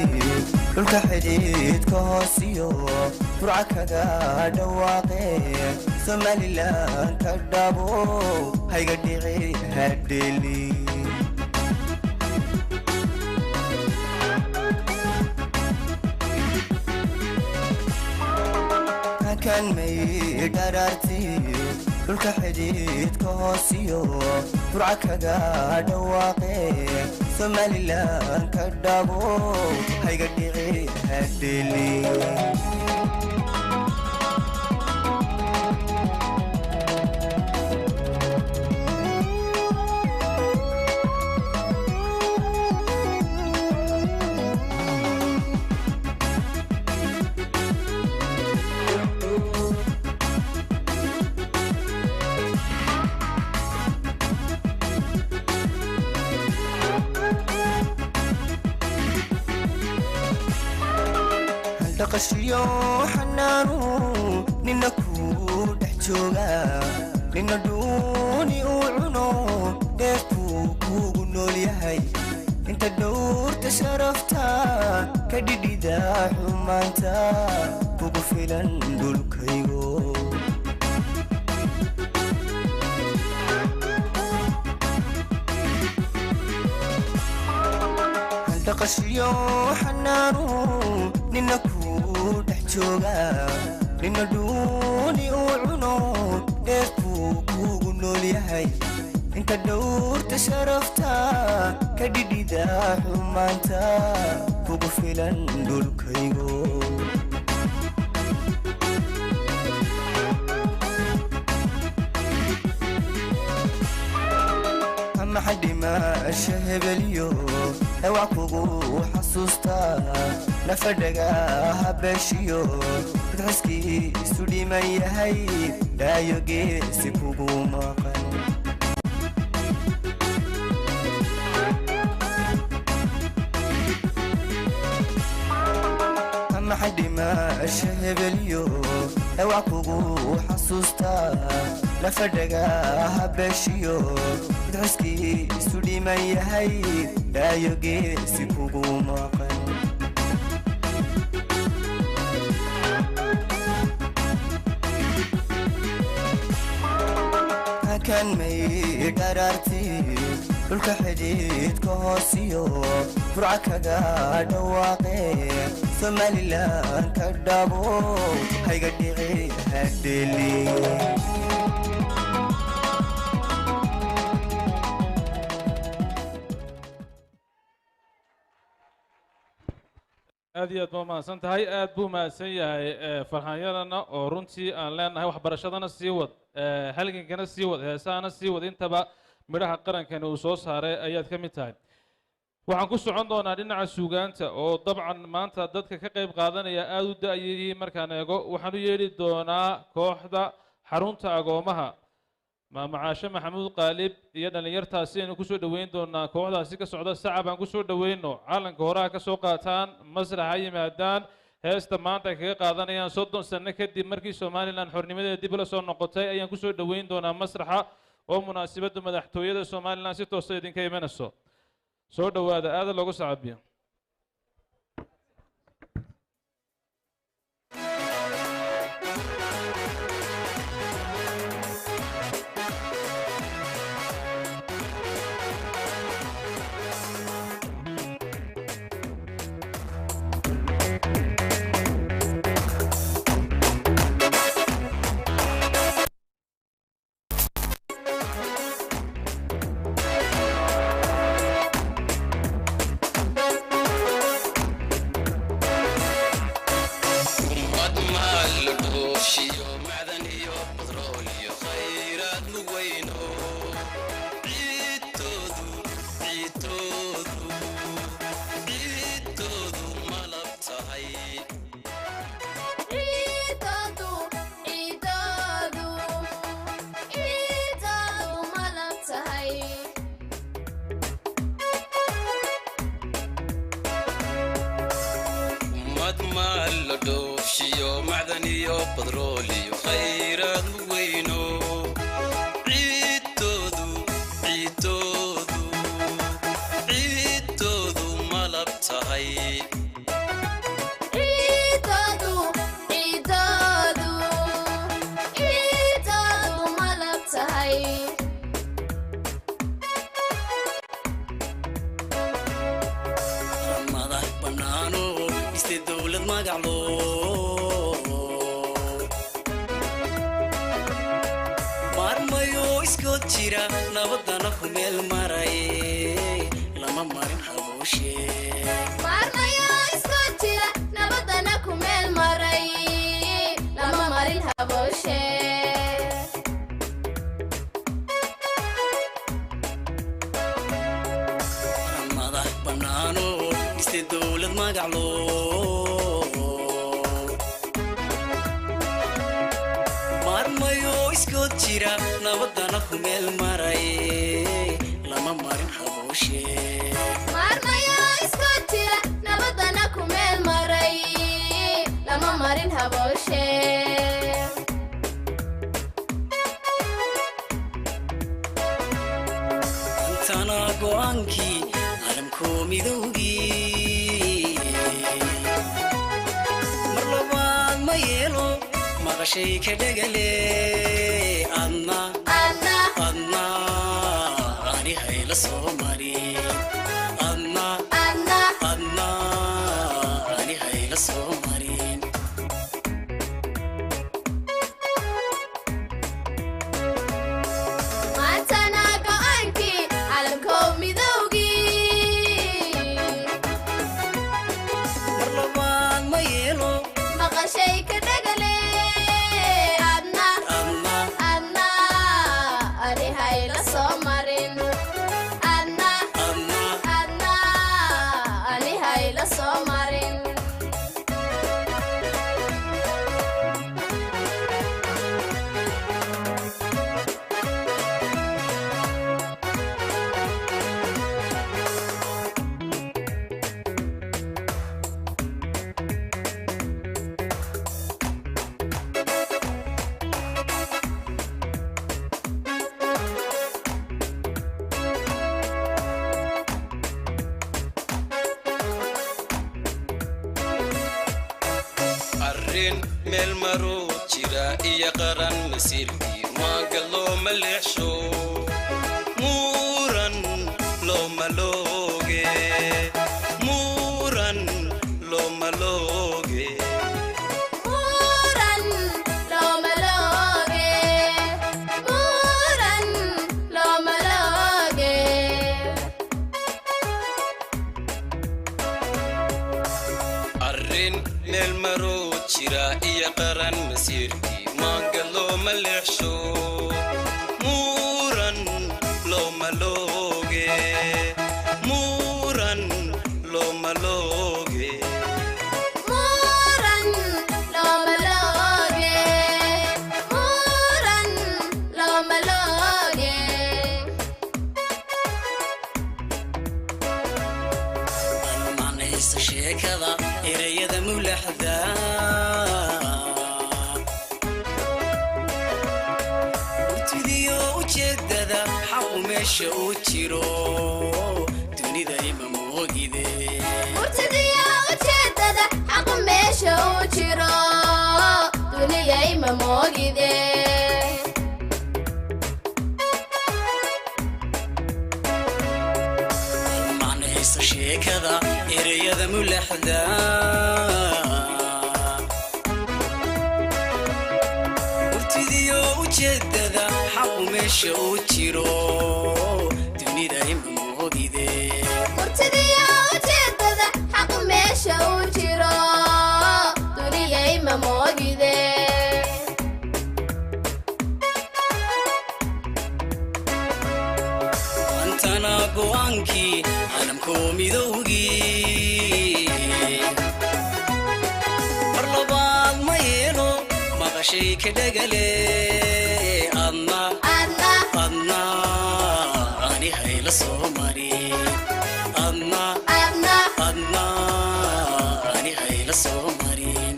dhulka xidhiidhka hoosiyo burca kaga dhawaaqee somalilan ka dhabo hayga dhici hadheli kan may dharaarti dhulka xidhiidhka hoosiyo burca kaga dhawaaqee somalilan ka dhabo hayga dhici hadheli dhaqashiyo xanaanu nina ku dhex jooga nina dhuuni uu cuno dheeftuu kuugu nool yahay inta dhowrta sharafta ka dhidhida xumaanta kugu filan dhulkaygo dhaqashiyo xanaanu nina ku dhex jooga nina dhuuni uu cuno dheeftuu kuugu nool yahay inta dhowrta sharafta ka dhidhida xumaanta kugu filan dhulkaygo maxay dhimasha hebelyo dhawac kugu xasuustaa nafadhaga habeeshiyo dadxiskii isu dhiman yahay dhaayo geesi kugu maqan maxay dhimasha hebelyo dhawac kugu xasuustaa nafadhaga habeeshiyo dadxiskii isu dhiman yahay dhaayo geesi kugu maqan kan may dharaarti dhulka xidhiidhka hoosiyo burca kaga dhawaaqee somalilan ka dhabo hayga dhici hadheli aad iyo aad baa mahadsan tahay aad buu mahadsan yahay farxaanyadana oo runtii aan leenahay waxbarashadana sii wad halgankana sii wad heesahana sii wad intaba midhaha qarankani uu soo saaray ayaad ka mid tahay waxaan ku socon doonaa dhinaca suugaanta oo dabcan maanta dadka ka qayb qaadanaya aad u da'yayii markaan eego waxaan u yeedhi doonaa kooxda xarunta agoomaha macaashe maxamuud qaalib iyo dhallinyartaasi aynu kusoo dhoweyn doonaa kooxdaasi ka socda sacab aan kusoo dhoweyno calanka horaha ka soo qaataan masrax ha yimaadaan heesta maanta ay kaga qaadanayaan 30 sano kadib markii somalilan xornimadeeda dib ula soo noqotay ayaan kusoo dhoweyn doonaa masraxa oo munaasabadda madaxtooyada somalilan si toosa idinka imanayso soo dhowaada aada loogu sacabiyo magaclo marmayo iskood jira nabadana ku meel maray lama marin habooshe marmayo iskood jira nabadana ku meel maray lama marin habooshe madax banaano iste dowlad magaclo marmayo iskood jira nabadana ku meel maray lama marin habooshe marmayo iskood jira nabadana ku meel maray lama marin habooshe antana go'aankii calamkoo midowgii mar labaad ma yeelo maqashay ka dhegale adna ani hayla soo marin adna ani hayla soo marin maantana go'aankii calankow midowgii mar labaad ma yeelo maqashay ka dhegale adna ani hayla soo marin adna ani hayla soo marin arrin meel maruu jira iyo qaran masiirkii maanka looma leexsho muran looma looge muran looma looge muran looma looge muran looma looge arrin meel maruu jira iyo qaran masiirkii maanka looma leexsho muran looma looge muran looma looge muran looma looge muran looma looge macnaysa sheekada erayada mulaxda urtidiyo ujeedada xaqu meesha uu jiro dunida ima moogide murtidiyo ujeedada xaqu meesha uu jiro duniya ima moogide macnaysa sheekada erayada mulaxda urtidiyo ujeedada xaqu meesha uu jiro dunida ima moogide murtidiyo ujeedada xaqu meesha uu jiro duniya ima moogide antana go'aankii calamkoo midowgii mar labaad ma yeelo maqashay ka dhegale adna ani hayla soo marin adna ani hayla soo marin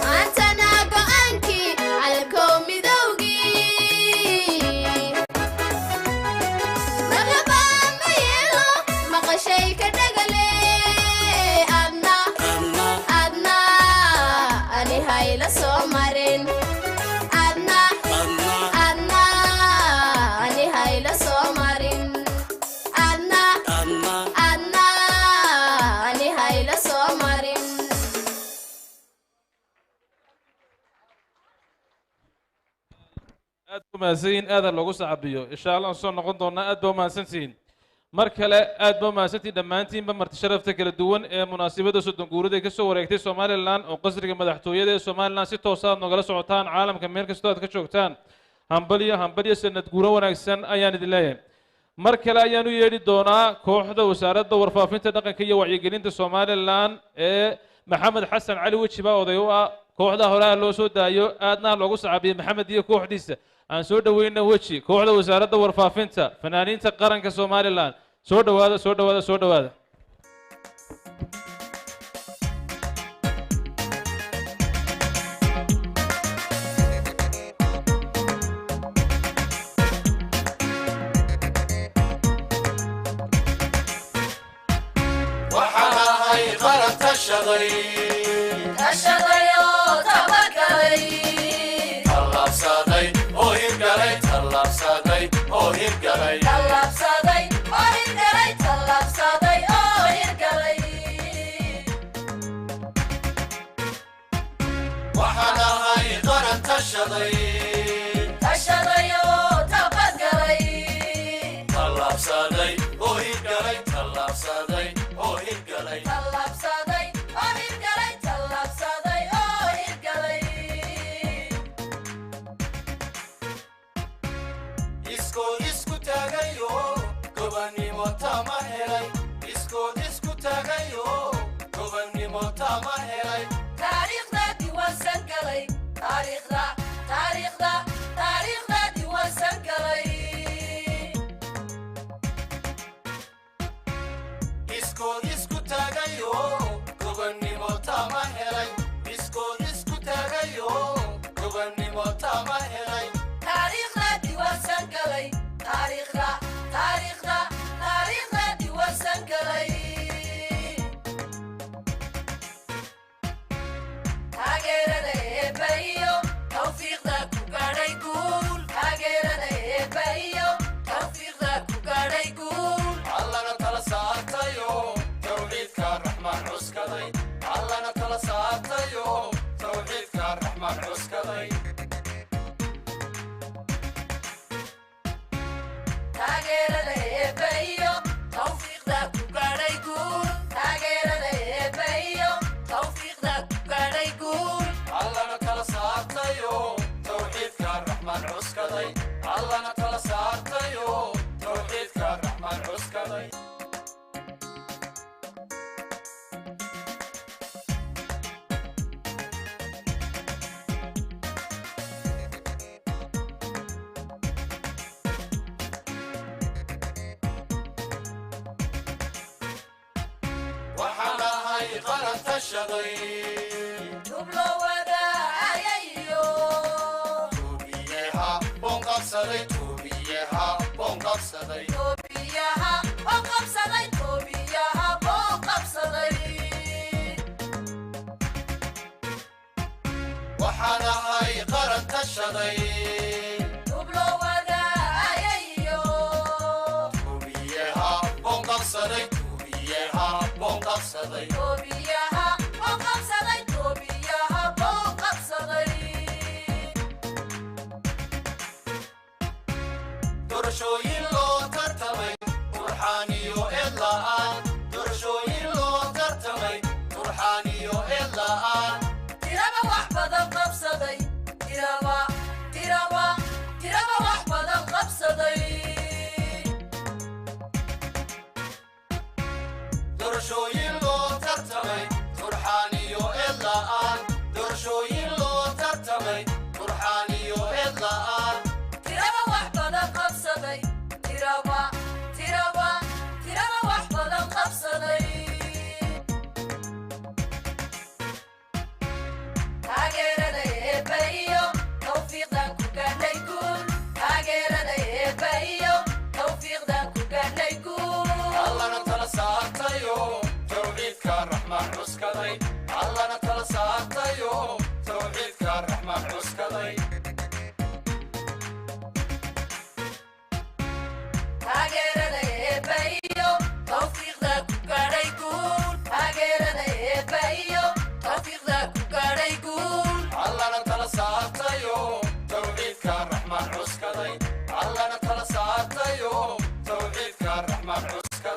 maantana go'aankii calankow midowgii mar labaad ma yeelo maqashay ka dhegale adna ani hayla soo marin adna ani hayla soo marin mahadsanyihiin aada loogu sacabiyo insha allah aan soo noqon doonaa aad baa umahadsantihiin mar kale aad baa umahadsantihiin dhammaantiinba marti sharafta kala duwan ee munaasabadda soddon guurida ay ka soo wareegtay somalilan oo qasriga madaxtooyada ee somalilan si toosa aad nogala socotaan caalamka meel kastoo aad ka joogtaan hambalyo sanad guuro wanaagsan ayaan idin leeyahay mar kale ayaan u yeedhi doonaa kooxda wasaaradda warfaafinta dhaqanka iyo wacyigelinta somalilan ee maxamed xasan cali weji baa oday u ah kooxda horaha loo soo daayo aadna loogu sacabiyey maxamed iyo kooxdiisa aan soo dhaweyna weji kooxda wasaaradda warfaafinta fanaaniinta qaranka somalilan soo dhawaada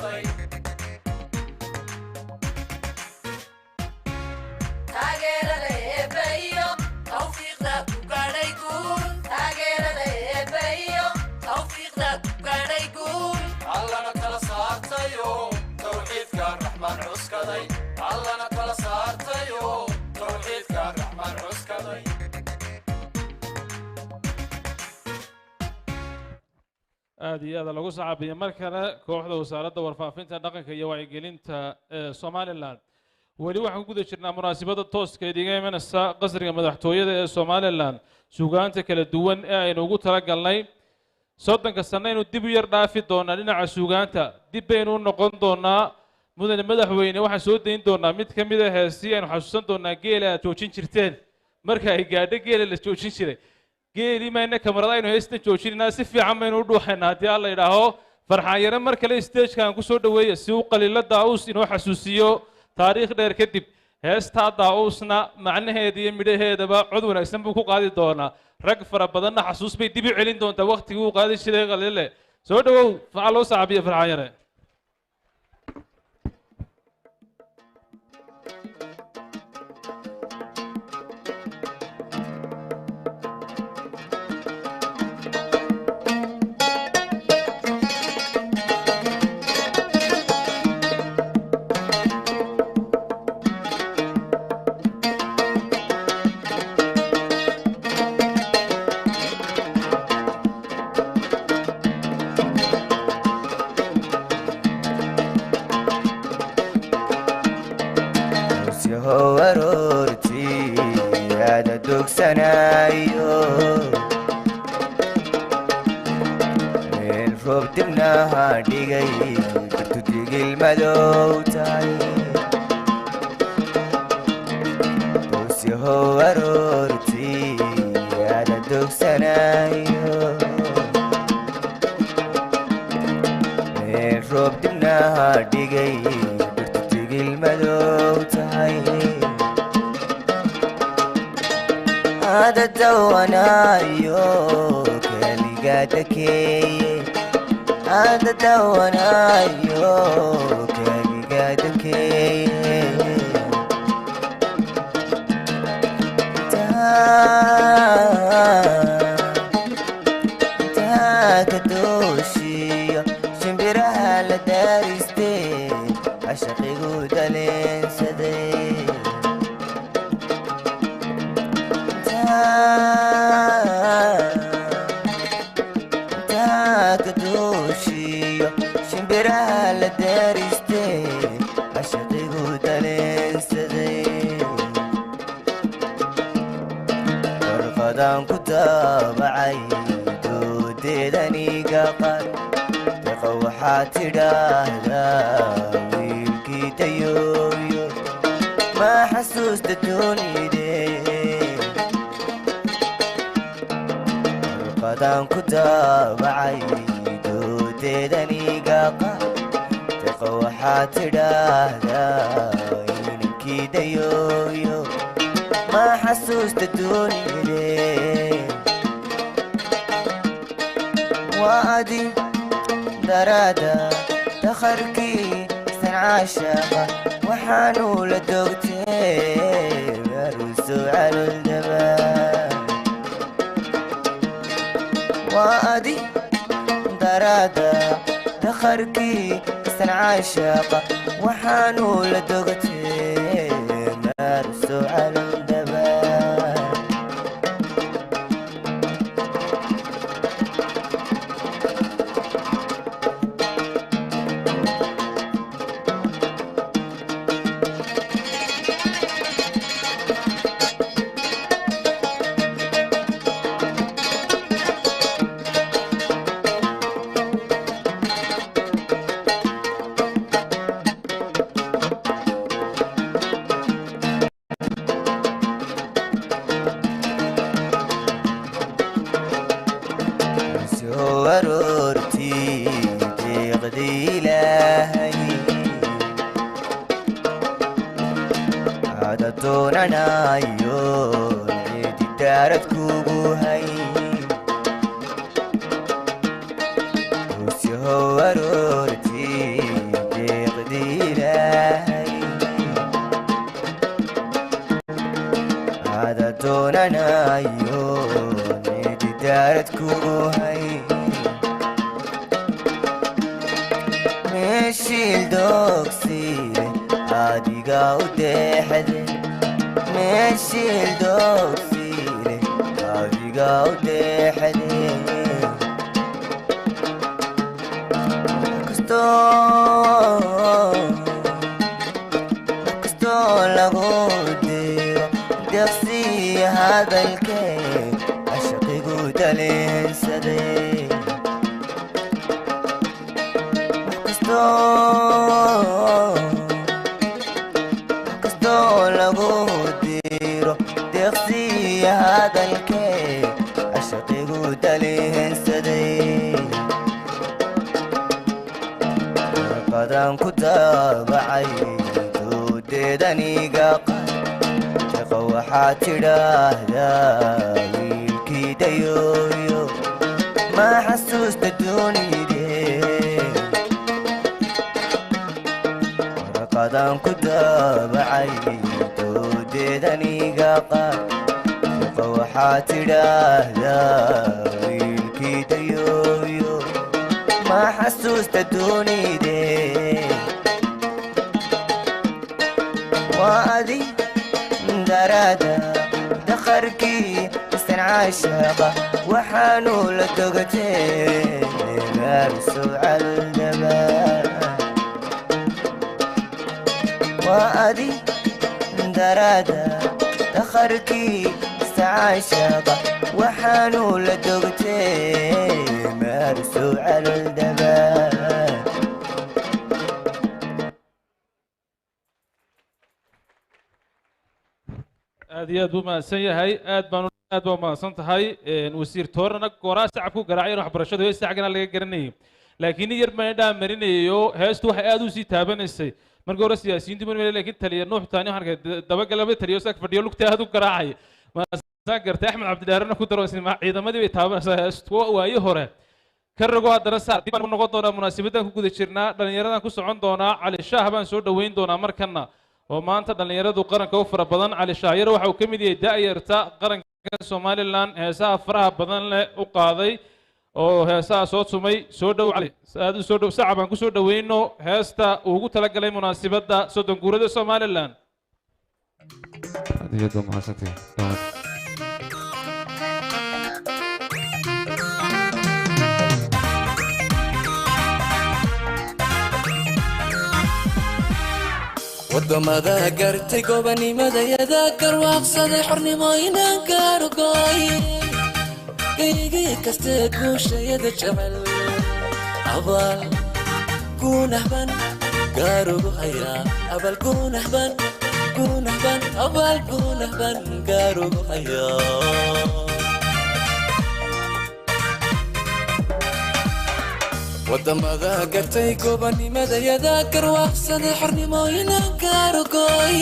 cuskaday taageerada eebbe iyo tawfiiqda ku gaadhay guul taageerada eebbe iyo tawfiiqda ku gaadhay guul allana kala saartayo tawxiidka raxmaan cuskaday allana kala saartayo tawxiidka raxmaan cuskaday aad iyo aad lagu sacaabiyo mar kale kooxda wasaaradda warfaafinta dhaqanka iyo wacyigelinta ee Somaliland weli waxaan ku guda jirnaa munaasabada tooska ee idiga imanaysa qasriga madaxtooyada ee Somaliland suugaanta kala duwan ee aynu ugu talagalnay soddonka sano inuu dib u yar dhaafi doonaa dhinaca suugaanta dib baynu u noqon doonaa mudane madaxweyne waxaan soo dayn doonaa mid ka mid ah heesii aynu xasuusan doonaa geela aad joojin jirteen marka ay gaadho geela la joojin jiray geelii mayna kamarada aynu heesta joojinayna si fiican baynu u dhuuxaynaa haddii alla yidhaaho farxaan yare mar kale stagekan ku soo dhaweeya si uu qaliilo daa'uus inoo xasuusiyo taariikh dheer kadib heestaa daa'uusna macnaheeda iyo midhaheedaba cod wanaagsan buu ku qaadi doonaa rag fara badanna xasuus bay dib u celin doontaa waqtigii uu qaadi jiray qaliile soo dhawow faca loo saacabiyo farxaan yare dugsanayo meel roob dibnaha dhigay dartu digil madow tahay usyahow aroortii aada dugsanayo meel roob dibnaha dhigay dartu digil madow tahay هذا دوانايو كاليقادكي هذا دوانايو كاليقادكي تاكدوشي شمبرها لدارستي عشقي قودلين سدي تاكدوشي شمبرها لدارستي عشقي قودلين سدي ورقدان كتابعي دوديدني قاقر تقوحاتي داهدا ويلكي تيويو ما حسوس تدوني دي ورقدان كتابعي دوديدني قاقر تقوحاتي داهدا ويلكي تيويو ما حسوس تدوني ليه وادي درادا تخركي سن عاشقة وحانو لدوتين يرسو على الجبال وادي درادا تخركي سن عاشقة وحانو لدوتين يرسو على الجبال meeshii doogsiile adiga u deexde meeshii doogsiile adiga u deexde kastoo lagu diro deeqsi hadalkee cashaqigu daleensade kastoo lagu diro deeqsi hadalkee cashaqigu daleensade qadan ku daabacay doodeedaniga jaqa waxaa tidhaahdaa wiilkii dayooyo ma xasuusta doonide qadan ku daabacay doodeedaniga jaqa waxaa tidhaahdaa wiilkii dayooyo ma xasuusta doonide waa adi daraada dakharkii isan caashaqa waxaanu la dogatee gaarso caldaba waa adi daraada dakharkii isan caashaqa waxaanu la dogatee gaarso caldaba aad iyo aad buu mahadsan yahay aad baan mahadsan tahay wasiir toorana gooraa shacabku garaacay waxbarashadu heesta xaggana laga garanayay laakiin yar baan dhaa marinayo heestu waxay aad u sii taabanaysay markii hore siyaasiyiintu ma laakiin taliya nuux taani waxaan dabagalaba taliyo saak fadhiyo lugta aad u garaacay ma gartay axmed cabdidaarana ku daro isma ciidamadii bay taabanaysaa heestu waayi hore ka rago haddana saar dib aan noqon doonaa munaasabadan ku guda jirnaa dhalinyaradan ku socon doonaa cali shaah baan soo dhaweyn doonaa markana oo maanta dhalinyaradu qaranka u fara badan cali shaayar waxa uu ka mid yahay da'yarta qaranka Soomaaliland heesaha faraha badan leh u qaaday oo heesaha soo tumay soo dhow cali aad u soo dhow sacab aan ku soo dhaweyno heesta uu ugu talagalay munaasabada 30 guurada Soomaaliland adiyadu mahadsantahay wadamada gartay gobanimadayada garwaaqsaday xornimooyinan gaarugooy geygii kastee guushayada jecel abaal guunahban gaarugu hayaa abal guunahban abaal guunahban gaarugu hayaa wadamada gartay gobanimadayada garwaaqsaday xornimooyinan gaarugooy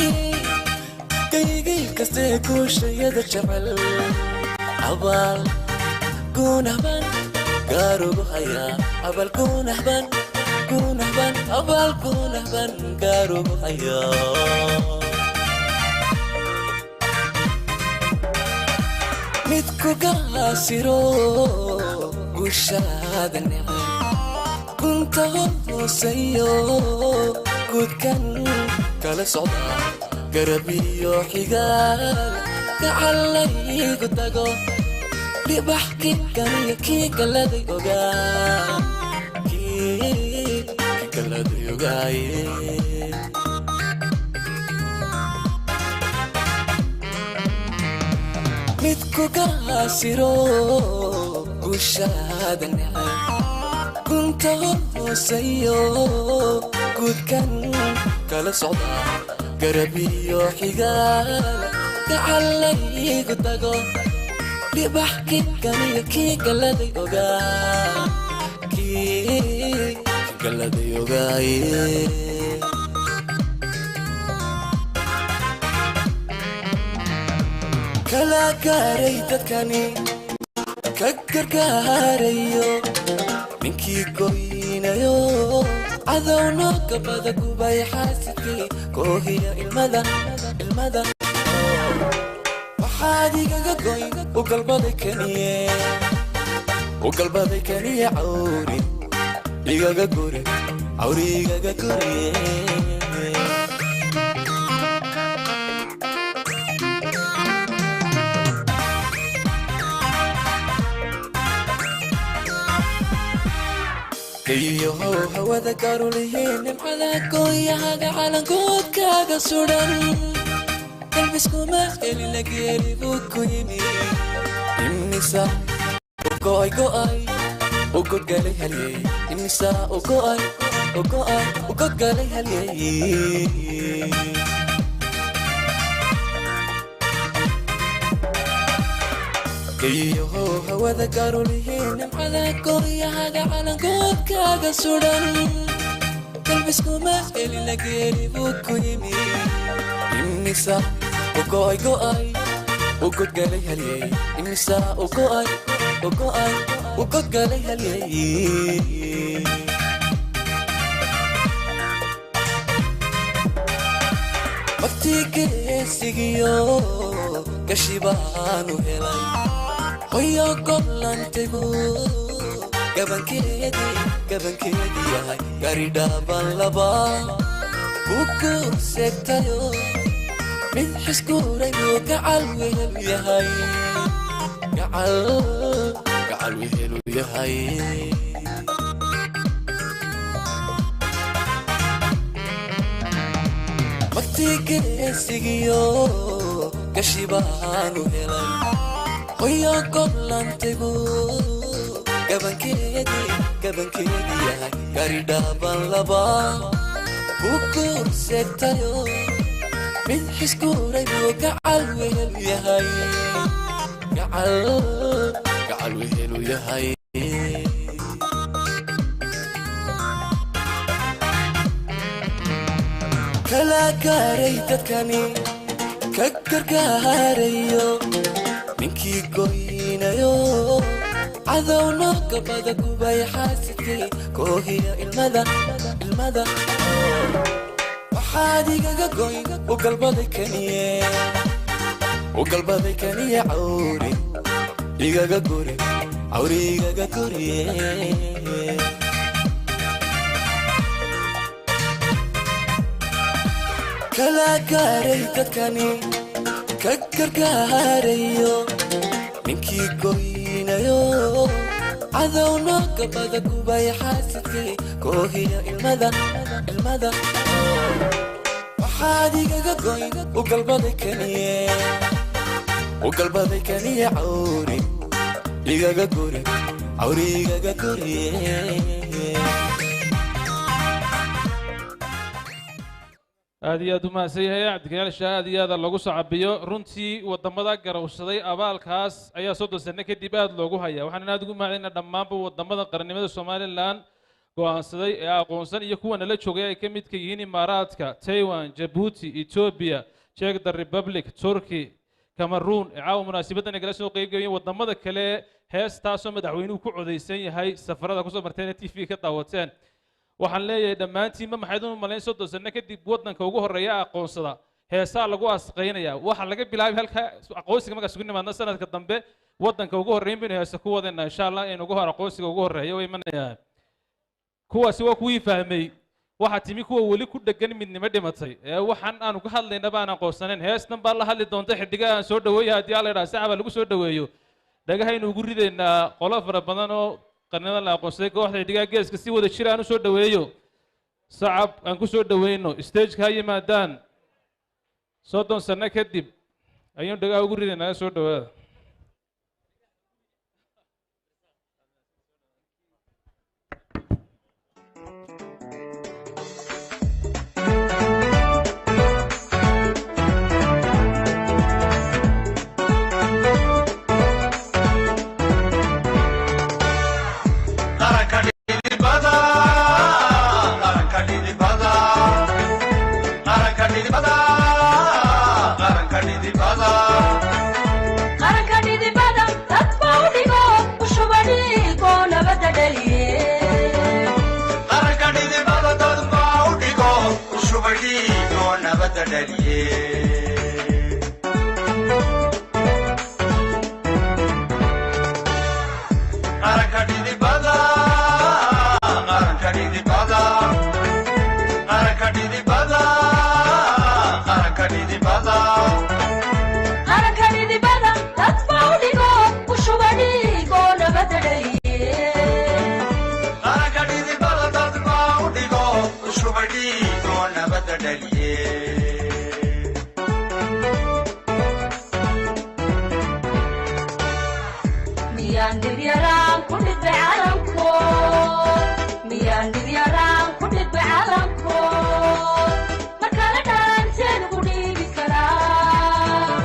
geygii kastee guushayada jecel abaal guunahban gaarugu hayaa abal guunahban abaal guunahban gaarugu hayaa midku gaasiro guushaada necay kunta hooseeyo gudkan kala socda garabiyo xigaal gacalaygu tago dhibax kikaniyo kii galaday ogaa kii galaday ogaaye midku gaasiro guushaada necay kunta hooseeyo gudkan kala socda garabiyo xigaal gacalaygu tago dhibax kikaniyo kii galaday ogaa kii galaday ogaaye kala gaaray dadkani ka gargaarayo ninkii goynayo cadowno gabada gubay xaasidkii koohiya ilmada waxaad igaga goyn u galbaday kaniye cawri igaga gure awrigaga koriye كيهو هوذا كاروليين نمعلك وياها على كوكاغا سودان تلبسكو ما اللي لقيلي بوكو يمين النساء وكوي كوي وكوكالي هلي النساء وكوي وكوي وكوكالي هلي كيهو هوذا كاروليين نمعلك وياها على كوكاغا سودان تلبسكو ما اللي لقيلي بوكو يمين النساء وكوي كوي وكوكالي هلي النساء وكوي وكوي وكوكالي هلي وقتي سيجيو كشيبانو هلاي هيا قبلان تبو كبن كيدي يا هاي غريدا باللبا بوكو سكتايو من حسكوري وقعل ويلو يا هاي قعل ويلو يا هاي وقتي كيسيجيو كشيبانو هلاي هيا قبلان تبو كبن كيدي يا هاي غريدا باللبا بوكو سكتايو من حسكوري وقعل ويلو يا هاي قعل ويلو يا هاي كلا كاريتكني ككركاريو منكي قوينيو عذونا كبدا كوباي حاسكي كوهي المدى حاديقة قوي وقلبي كنيه عوري ديقة قوري عوريقة قوري كلا كاريتكني ككركاريو منكي قوينيو عذونا كبدا كوباي حاسكي كوهي المدى حاديقة قوي وقلبي كنيه عوري ديقة قوري عوريقة قوري aad iyo aad u mahadsanyahay cabdikalaasha aad iyo aad lagu sacabiyo runtii wadamada garawsaday abaalkaas ayaa 30 sano kadib aad loogu hayaa waxaan aad ugu mahadinaynaa dhammaanba wadamada qarannimada Soomaaliland go'aansaday ee aqoonsan iyo kuwa nala joogay ay ka mid ka yihiin Imaaraadka, Taiwan, Djibouti, Ethiopia, Czech Republic, Turkey, Cameroon caawa munaasabaddan ay kala soo qeybgalayeen wadamada kale heestaasoo madaxweynuhu ku codeysan yahay safarada ku soo marteen TV ka daawateen waxaan leeyahay dhammaantiin ma maxayd u malayn 30 sano kadib wadanka ugu horeeya aqoonsada heesaa lagu asqeynaya waxa laga bilaabay halka aqoonsiga marka sugu nimaadna sanadka dambe wadanka ugu horeeyay inuu heesa ku wadana insha Allah inuu ugu hor aqoonsiga ugu horeeyo way imanayaan kuwaasi waa kuwii fahmay waxa timi kuwa wali ku dhagan midnimo dhimatay ee waxaan aanu ka hadlaynaa baan aqoonsanen heestan baa la hadli doonta xidiga aan soo dhaweeyo hadii alla yiraahdo saxaba lagu soo dhaweeyo dhagahaynu ugu rideynaa qolo fara badan oo qarnimada la aqoonsaday kooxda xidiga geeska si wada jir aan u soo dhaweeyo sacab aan ku soo dhaweyno stage ka yimaadaan 30 sano kadib ayaan dhagaha ugu rideynaa soo dhawaada Arakadi di bada fadhiido nabadda dhaliye miyaan dhib yaraan ku dhibay calanko miyaan dhib yaraan ku dhibay calanko markale dhalanteeda ku dhiibi karaa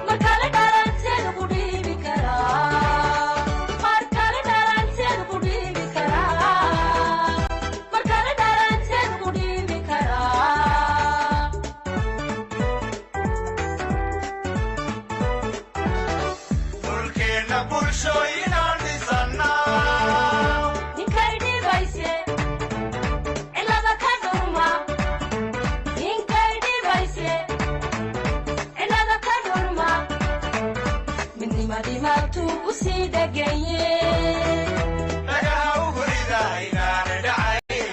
markale dhalanteeda ku dhiibi karaa markale dhalanteeda ku dhiibi karaa markale dhalanteeda ku dhiibi karaa dhulkeenna bulshooyinaan dhisannaa ninkay dhibayse cilada ka dhurma ninkay dhibayse cilada ka dhurma midnimadii maagtuu u sii dheganye dhagaha ugu rida inaana dhacay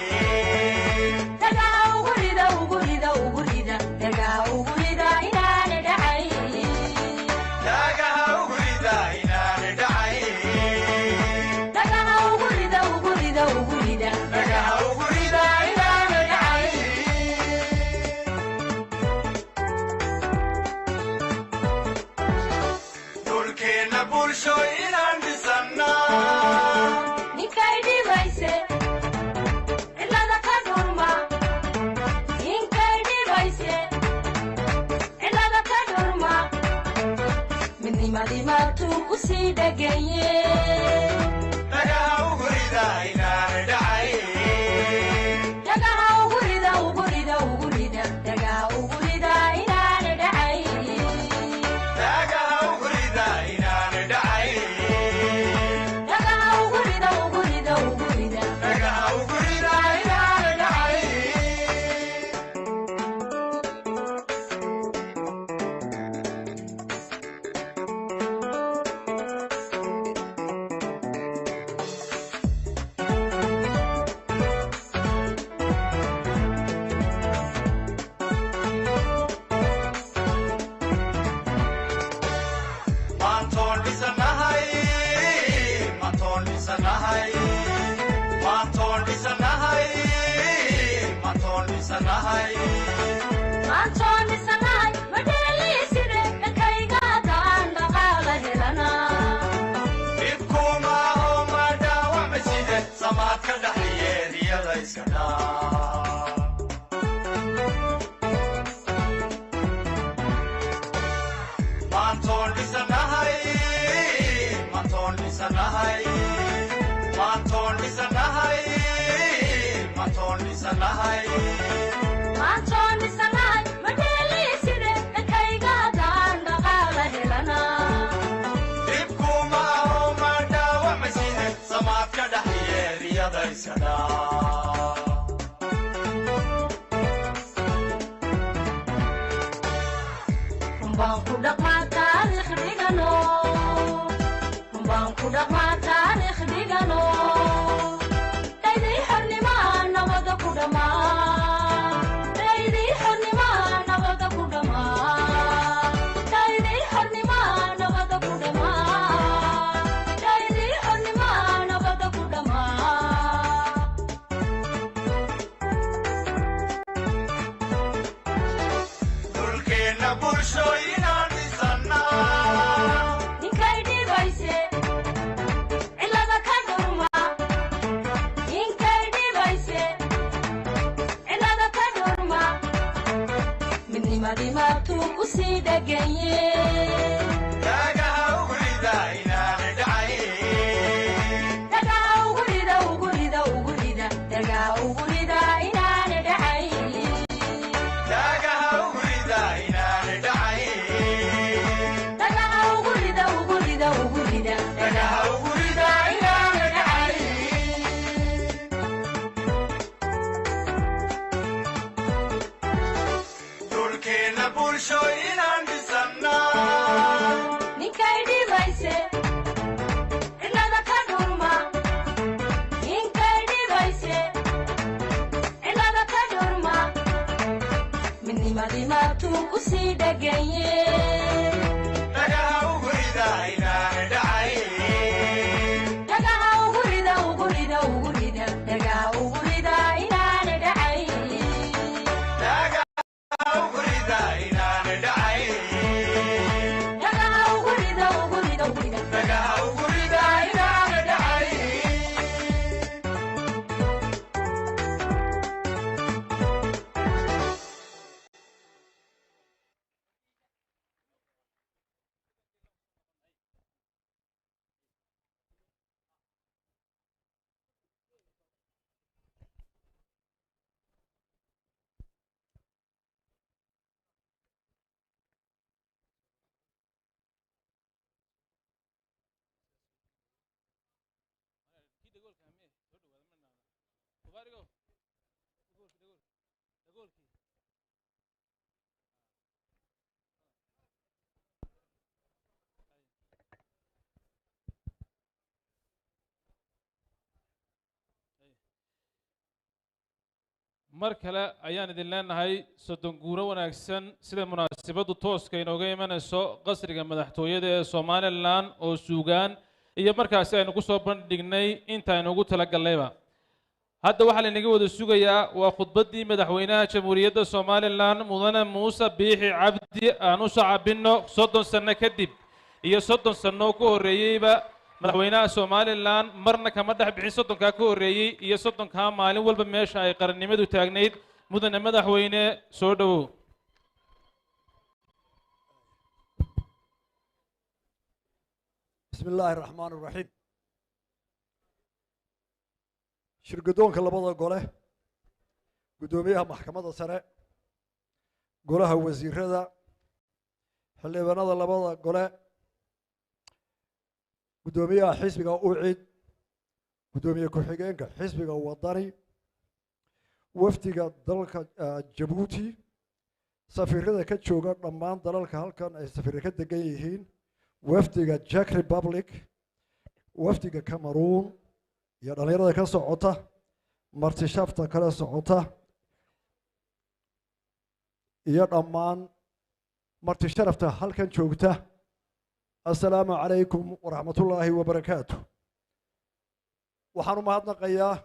dhagaha ugu rida ugu rida ugu rida dhagaha ugu rida inaana dhacay dhagaha ugu rida inaana dhacay dhagaha ugu rida ugu rida ugu rida dhagaha ugu rida inaana dhacay dhulkeenna bulshooyinaan dhisannaa ninkay dhibayse cilada ka dhurma ninkay dhibayse cilada ka dhurma midnimadii maagtuu u sii dheganye dhagaha ugu rida inaana dhacay dhagaha ugu rida ugu rida ugu rida dhagaha ugu rida inaana dhacay dhagaha ugu rida inaana dhacay dhagaha ugu rida ugu rida ugu rida dhagaha ugu rida inaana dhacay maantoon dhisanahay maantoon dhisanahay maantoon dhisanahay maantoon dhisanahay maantoon dhisanahay madheeliiside dhankaygaadaan dhaqaala helana dhibkuma oo ma dhaawacma jide samaad ka dhaxliyeediyada iska dhaa maantoon dhisanahay maantoon dhisanahay maantoon dhisanahay maantoon dhisanahay maantoon dhisanahay madheeliiside dhankaygaadaan dhaqaala helana dhibkuma oo ma dhaawacma jide samaad ka dhaxliyeediyada iska dhaa rumbaan ku dhaqmaa taariikh dhigano rumbaan ku dhaqmaa taariikh dhigano dhaydii xornimaa nabada ku dhammaa dhaydii xornimaa nabada ku dhammaa dhaydii xornimaa nabada ku dhammaa dhaydii xornimaa nabada ku dhammaa dhulkeenna bulshooyinaan dhisannaa ninkay dhibayse cilada ka dhurma ninkay dhibayse cilada ka dhurma midnimadii maagtuu u sii dheganye dhagaha ugu rida inaana dhacay dhagaha ugu rida ugu rida ugu rida dhagaha ugu rida inaana dhacay dhagaha ugu rida inaana dhacay dhagaha ugu rida ugu rida ugu rida dhagaha ugu rida inaana dhacay dhulkeenna bulshooyinaan dhisannaa ninkay dhibayse cilada ka dhurma ninkay dhibayse cilada ka dhurma midnimadii maagtuu u sii dheganye dhagaha ugu rida inaana dhacay dhagaha ugu rida ugu rida ugu rida dhagaha ugu rida inaana dhacay mar kale ayaan idin leenahay soddon guuro wanaagsan sida munaasabaddu tooska inooga imanayso qasriga madaxtooyada ee Somaliland oo suugaan iyo markaasi aynu ku soo bandhignay inta aynu ugu talagalnayba hadda waxaa lainaga wada sugayaa waa khudbaddii madaxweynaha jamhuuriyadda Somaliland mudane Muuse Biixi Cabdi aan u sacabinno 30 sano kadib iyo 30 sano ku horeeyayba madaxweynaha Somaliland marna kama dhex bixin 30ka ka horeeyay iyo 30ka maalin walba meesha ay qarannimadu taagnayd mudane madaxweyne soo dhawow بسم الله الرحمن الرحيم شرقدونك لبضا قوله قدوميها محكمة سنة قولها وزير هذا حلي بنادا لبضا قوله قدوميها حزبك أوعد قدوميها كحيقينك حزبك وطني وفتك دلك جبوتي سفير هذا كتشوغا رمان دلك هالكان سفير كده جايين وفتك جاك ريبابليك وفتك كاميرون يا دليرة كسعوته مرتشافتا كلا سعوته يا رمان مرتشرفته هالكان شوكته السلام عليكم ورحمة الله وبركاته وحنو ما هذا قياه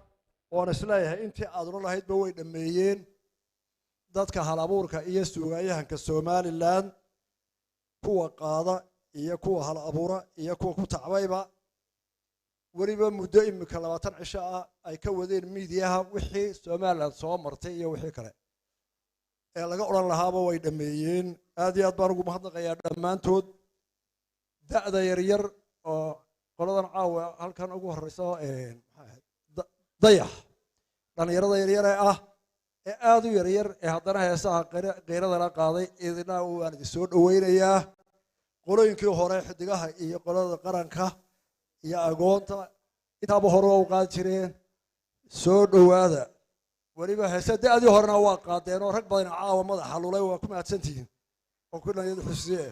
وأنا سلايه أنت أدرون الله يتبوي دميين ذاتك هالابورك إيسوغايها كسومالي لان كوا قاضي iyo kuwa hal abuura iyo kuwa ku tacbayba wariba muddo imika 20 cisho ah ay ka wadeen miidiyaha wixii Soomaaliland soo martay iyo wixii kale ee laga oran lahaaba way dhameeyeen aad iyo aad baan ugu mahadnaqayaa dhamaantood da'da yar oo qoladan caawa halkan ugu horeyso dayax dhalinyarada yar ee aad u yar ee haddana heesaha qeyrada la qaaday idina waan idin soo dhaweynayaa qolooyinkii hore xidigaha iyo qolada qaranka iyo agoonta intaaba hore u qaad jireen soo dhawaada waliba heesadii horena waa qaadeen oo rag badan caawa madaxa lulay waa ku mahadsantihiin oo kuna yadu xusiye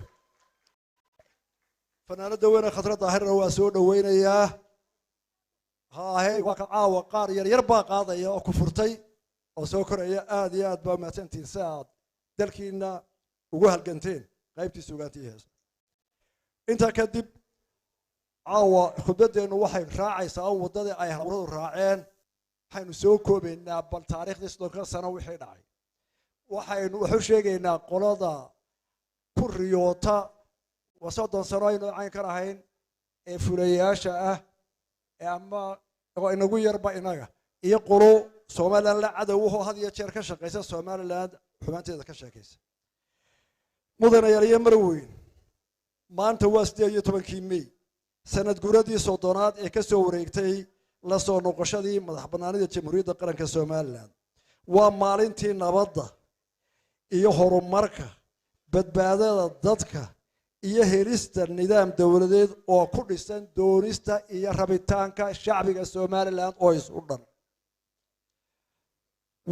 fanaanada weyn khadra daahirna waa soo dhaweynayaa waa ka caawa qaar yar baa qaadaya oo ku furtay oo soo koraya aad iyo aad baa mahadsantihiin si aad dalkiina ugu halganteen qaybtii suugaantii heesa inta kadib caawa khudbadeenu waxay raacaysaa wadada ay hawladu raaceen waxaynu soo koobaynaa bal taariikhdii 30 sano wixii dhacay waxaynu wuxuu sheegaynaa qolada ku riyoota wasodon sano aynu aan ka rahayn ee fulayaasha ah ee ama oo inagu yarba inaga iyo qolo Soomaaliland la cadawho had iyo jeer ka shaqeysa Soomaaliland xumaanteeda ka sheekaysa mudane yariye marweyn maanta waa 18 May sanad guuradii soddonaad ee ka soo wareegtay la soo noqoshadii madaxbannaanida Jamhuuriyadda Qaranka Soomaaliland waa maalintii nabadda iyo horumarka badbaadada dadka iyo helista nidaam dawladeed oo ku dhisan doonista iyo rabitaanka shacbiga Soomaaliland oo isu dhan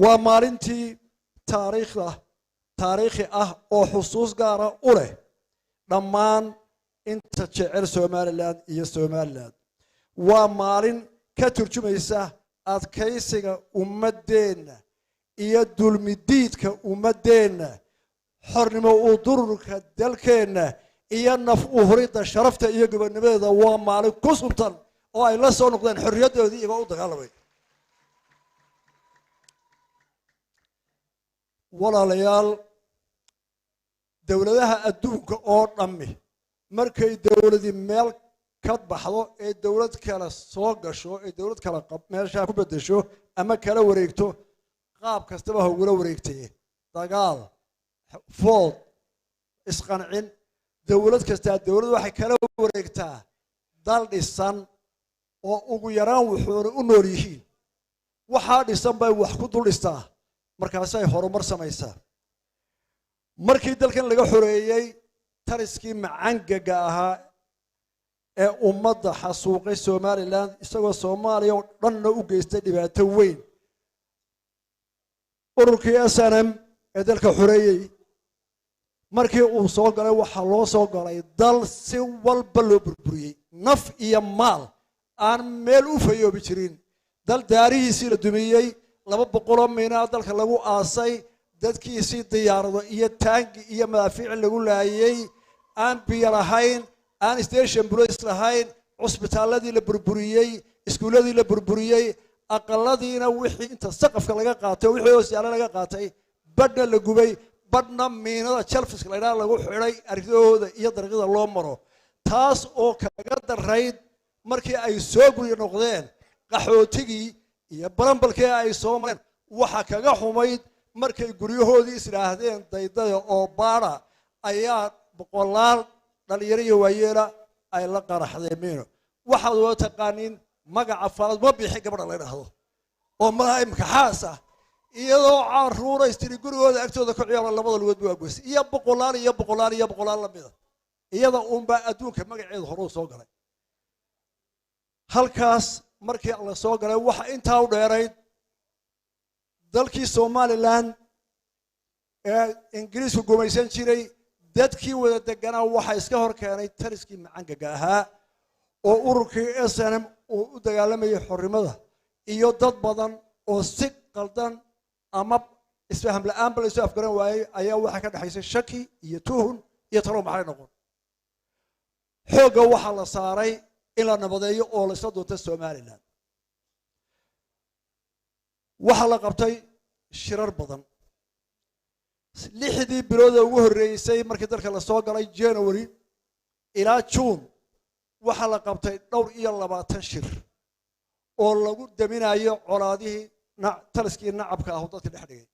waa maalintii taariikhi ah oo xusuus gaar ah u leh dhammaan inta jecel Somaliland iyo Somaliland waa maalin ka turjumaysa adkaysiga ummadeena iyo dulmidiidka ummadeena xornimo u dururka dalkeena iyo naf u hurida sharafta iyo gobonimada waa maalin ku suntan oo ay la soo noqdeen xorriyadoodii iyaga u dagaalamay walaalayaal dawladaha adduunka oo dhammi markay dawladii meel ka baxdo ee dawlad kale soo gasho ee dawlad kale meesha ku bedesho ama kala wareegto qaab kastaba ha ugu wareegtay dagaal food isqancin dawlad kasta dawlad waxay kala wareegtaa dal dhisan oo ugu yaraan wuxuu u nool yihiin waxa dhisan bay wax ku dul dhistaa markaas ay horumar samaysaa markii dalkan laga xoreeyay tariskii macangaga ahaa ee ummadda xasuuqay Somaliland isagoo Soomaaliya oo dhanna u geystay dhibaato weyn ururkii SNM ee dalka xoreeyey markii uu soo galay waxaa loo soo galay dal si walba loo burburiyey naf iyo maal aan meel u fayoobi jirin dal daarihiisii la dumiyey 200 miina dalka lagu aasay dadkiisii diyaarado iyo taangi iyo madaafiic lagu laayay aan biyo lahayn aan station police lahayn cusbitaaladii la burburiyey iskuuladii la burburiyey aqaladiina wixii inta saqafka laga qaatay wixii hoosyaala laga qaatay badna la gubay badna miinada jalfiska la yiraahdo lagu xiray argidooda iyo dariiqada loo maro taas oo kaga darayd markii ay soo guriga noqdeen qaxootigii iyo barambalkii ay soo mareen waxa kaga xumayd markay guryahoodii islaahdeen daydada oo baara ayaa boqolaal dhalinyaro iyo waayeela ay la qaraxdeen miino waxaad wada taqaaniin magaca falad ma bixi gabadha la yidhaahdo oo malaha imka xaas ah iyadoo caruura istiri gurigooda agtooda ku ciyaara labada lugood waa goys iyo boqolaal la mida iyada uunbaa adduunka magaceedu hore u soo galay halkaas markii la soo galay waxa intaa u dheerayd dalkii Somaliland ee Ingiriisku gumaysan jiray dadkii wada deganaa waxa iska hor keenay taliskii macangaga ahaa oo ururkii SNM uu u dagaalamayay xornimada iyo dad badan oo si qaldan ama isfaham la'aan bal isu afgaran waayay ayaa waxa ka dhaxaysay shaki iyo tuhun iyo talo maxay noqon xooga waxa la saaray in la nabadeeyo oo la isla doonto Somaliland waxa la qabtay shirar badan 6 bilood ugu horeysay markii dalka la soo galay January ilaa June waxa la qabtay dhowr iyo 20 shir oo lagu daminayo colaadihii taliskii nacabka ah oo dadka dhex dhigay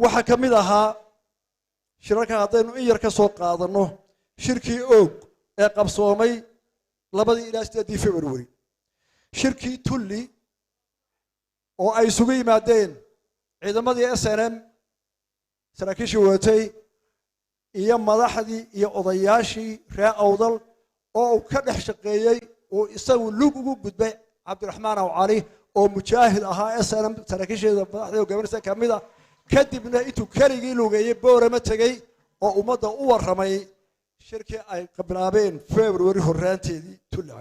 waxa kamid ahaa shirarka haddaynu in yar ka soo qaadano shirkii oog ee qabsoomay 2 ilaa 8 February shirkii Tulli oo ay isugu yimaadeen ciidamadii SNM saraakiishii watay iyo madaxdii iyo odayaashii reer awdal oo ka dhex shaqeeyay oo isagu lug ugu gudbay Cabdiraxmaan Cali oo mujaahid ahaa SNM saraakiisheeda madaxda gobolka kamida kadibna intuu kaligii lugeeyay boorama tagay oo ummadda u waramay shirkii ay qabilaabeen February horaanteedii Tulli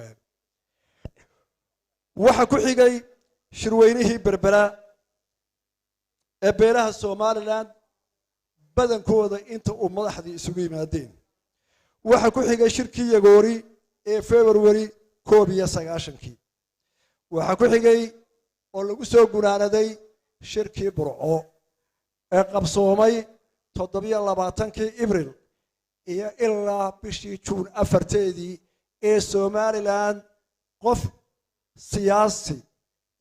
waxa ku xigay shirweynihii berbera ee beelaha Somaliland badankooda inta uu madaxdii isugu yimaadeen waxa ku xigay shirkii Yagoori ee February 19 waxa ku xigay oo lagu soo gunaanaday shirkii Burco ee qabsoomay 27 April iyo ilaa bishii June 4 ee Somaliland qof siyaasi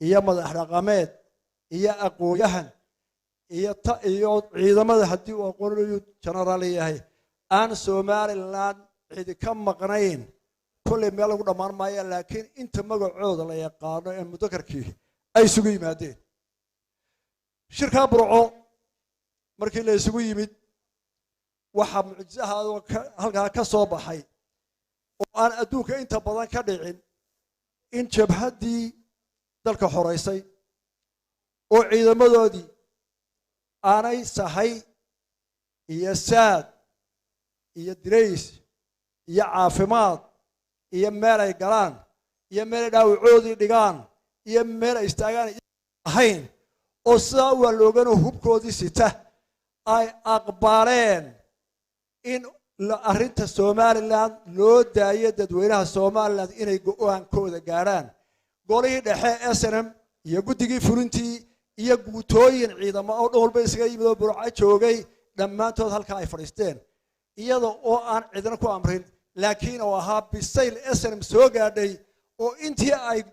iyo madax dhaqameed iyo aqoonyahan iyo ciidamada haddii uu aqoonyo general yahay aan Somaliland cid ka maqnayn kulli meel lagu dhamaan maayo laakiin inta magacooda la yaqaano ee mudakarkii ay isugu yimaadeen shirka Burco markii la isugu yimid waxa mucjisahaadu halka ka soo baxay oo aan adduunka inta badan ka dhicin in jabhadii dalka xoreysay oo ciidamadoodii aanay sahay iyo saad iyo dirays iyo caafimaad iyo meel ay galaan iyo meel ay dhaawacoodii dhigaan iyo meel ay istaagaan ahayn oo sidaa waa loogan hubkoodii sita ay aqbaleen in arrinta Somaliland loo daayo dadweynaha Somaliland inay go'aankooda gaaraan golihii dhexe SNM iyo guddigii fulintii iyo guutooyin ciidamo oo dholba isaga yimid oo Burco joogay dhammaantood halka ay fadhiisteen iyada oo aan cidna ku amrin laakiin oo ahaa bisayl SNM soo gaadhay oo intii ay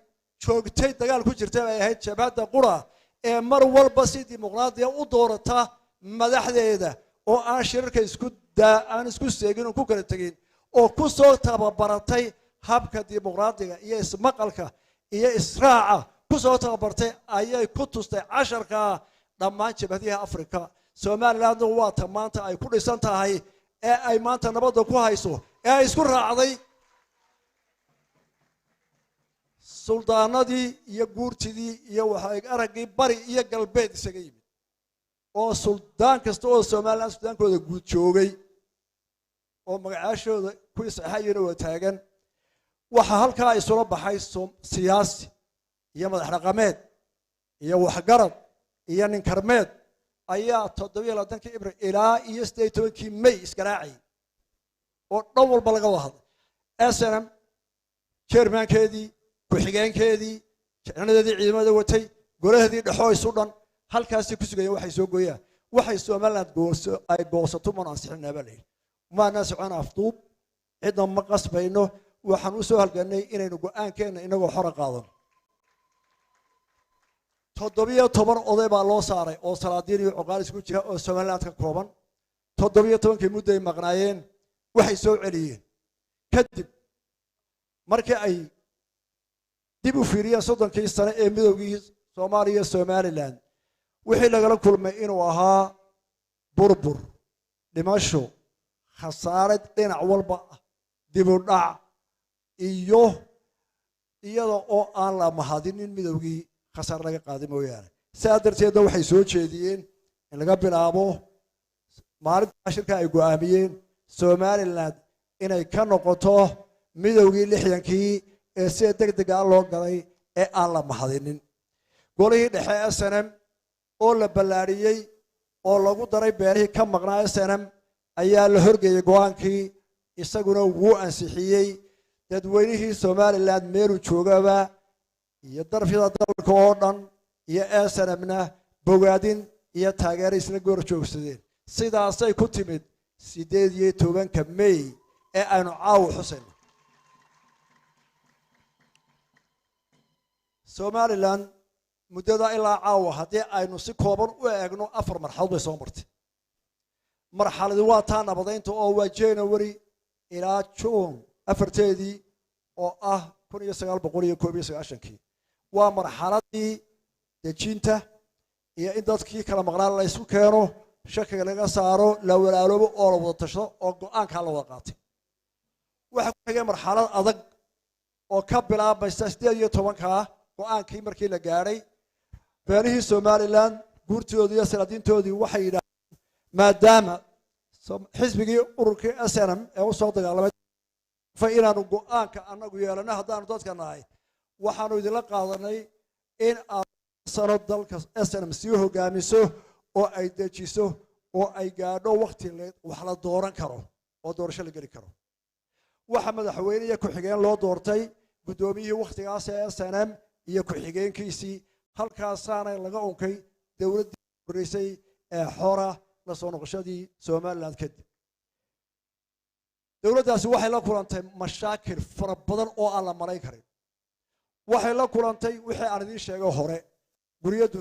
joogtay dagaal ku jirtay ay ahayd jabhadda qura ee mar walba si dimuqraadiya u doorata madaxdeeda oo aan shirarka isku seegin oo ku kala tagin oo ku soo tababaratay habka dimuqraadiga iyo ismaqalka iyo israaca ku soo tababartay ayay ku tustay 10 dhammaan jabhadaha Afrika Somaliland waa maanta ay ku dhisan tahay ee ay maanta nabadda ku hayso ee ay isku raacday suldaanadii iyo guurtidii iyo waxa aragii bari iyo galbeed isaga yimid oo suldaan kasta oo Soomaaliland suldaankooda guud joogay oo magacaashooda ku saxayeen oo taagan waxa halkaa ay soo baxay siyaasi iyo madax dhaqameed iyo waxgarad iyo nin karmeed ayaa 27 Abriil ilaa iyo 18 May iskaraacay oo dhan walba laga wahdo SNM chairmankeedii ku xigeenkeedii janadeedii ciidamada watay golaheedii dhaxo isu dhan halkaas ku sugayeen waxay soo gooyaan waxay Soomaaliland ay goosato man ansixinaba leeyahay ma naas aan afduub cidna ma qasbayno waxaan u soo halganay inaynu go'aankeena inagoo xor qaadano 17 oday baa loo saaray oo salaadiin iyo cuqaal isku jira oo Soomaaliland ka kooban 17 mudday maqnaayeen waxay soo celiyeen kadib markii ay dib u fiiriyeen 30 sano ee midowgii Soomaaliya iyo Somaliland wixii lagala kulmay inuu ahaa burbur dhimasho khasaarad dhinac walba dib u dhac iyo iyada oo aan la mahadinin midowgii khasaar laga qaaday mooyaane sidaa darteed waxay soo jeediyeen in laga bilaabo maalinta shirka ay go'aamiyeen Somaliland inay ka noqoto midowgii 60kii ee si degdeg ah loo galay ee aan la mahadinin golihii dhexe SNM oo la ballaariyay oo lagu daray beerihii ka maqnaa SNM ayaa la horgeeyay go'aankii isaguna wuu ansixiyay dadweynihii Somaliland meelu joogaba iyo darafyada dalka oo dhan iyo SNMna bogaadin iyo taageero isla goor joogsadeen sidaas ay ku timid 18 May ee aynu caaw xuseen Somaliland muddada ilaa caaw hadii aynu si kooban u eegno 4 marxalad way soo martay marxaladu waa taa nabadeynta oo waa January ilaa June 4teedii oo ah 1991 waa marxaladii dejinta iyo in dadkii kala maqnaan la isku keeno shakiga laga saaro la walaaloobo oo la wada tashado oo go'aanka la wada qaatay waxa ku xigay marxalad adag oo ka bilaabaysa 18 go'aankii markii la gaaray beelihii Somaliland guurtoodii iyo salaadiintoodii waxay yiraahdeen maadaama xisbigii ururkii SNM ee u soo dagaalamay fa inaanu go'aanka anagu yeelano haddaanu dadka nahay waxaanu idin la qaadanay in aad sano dalka SNM sii hogaamiso oo ay dejiso oo ay gaadho waqti wax la dooran karo oo doorasho la geli karo waxa madaxweynaha ku xigeen loo doortay gudoomiyihii waqtigaas ee SNM iyo ku xigeenkiisii halkaasaana laga onkay dawladda horeysay ee xora la soo noqoshadii Somaliland kadib dawladdaasi waxay la kulantay mashaakil fara badan oo aan la marayn karin waxay la kulantay wixii aan idin sheegay hore guriyadu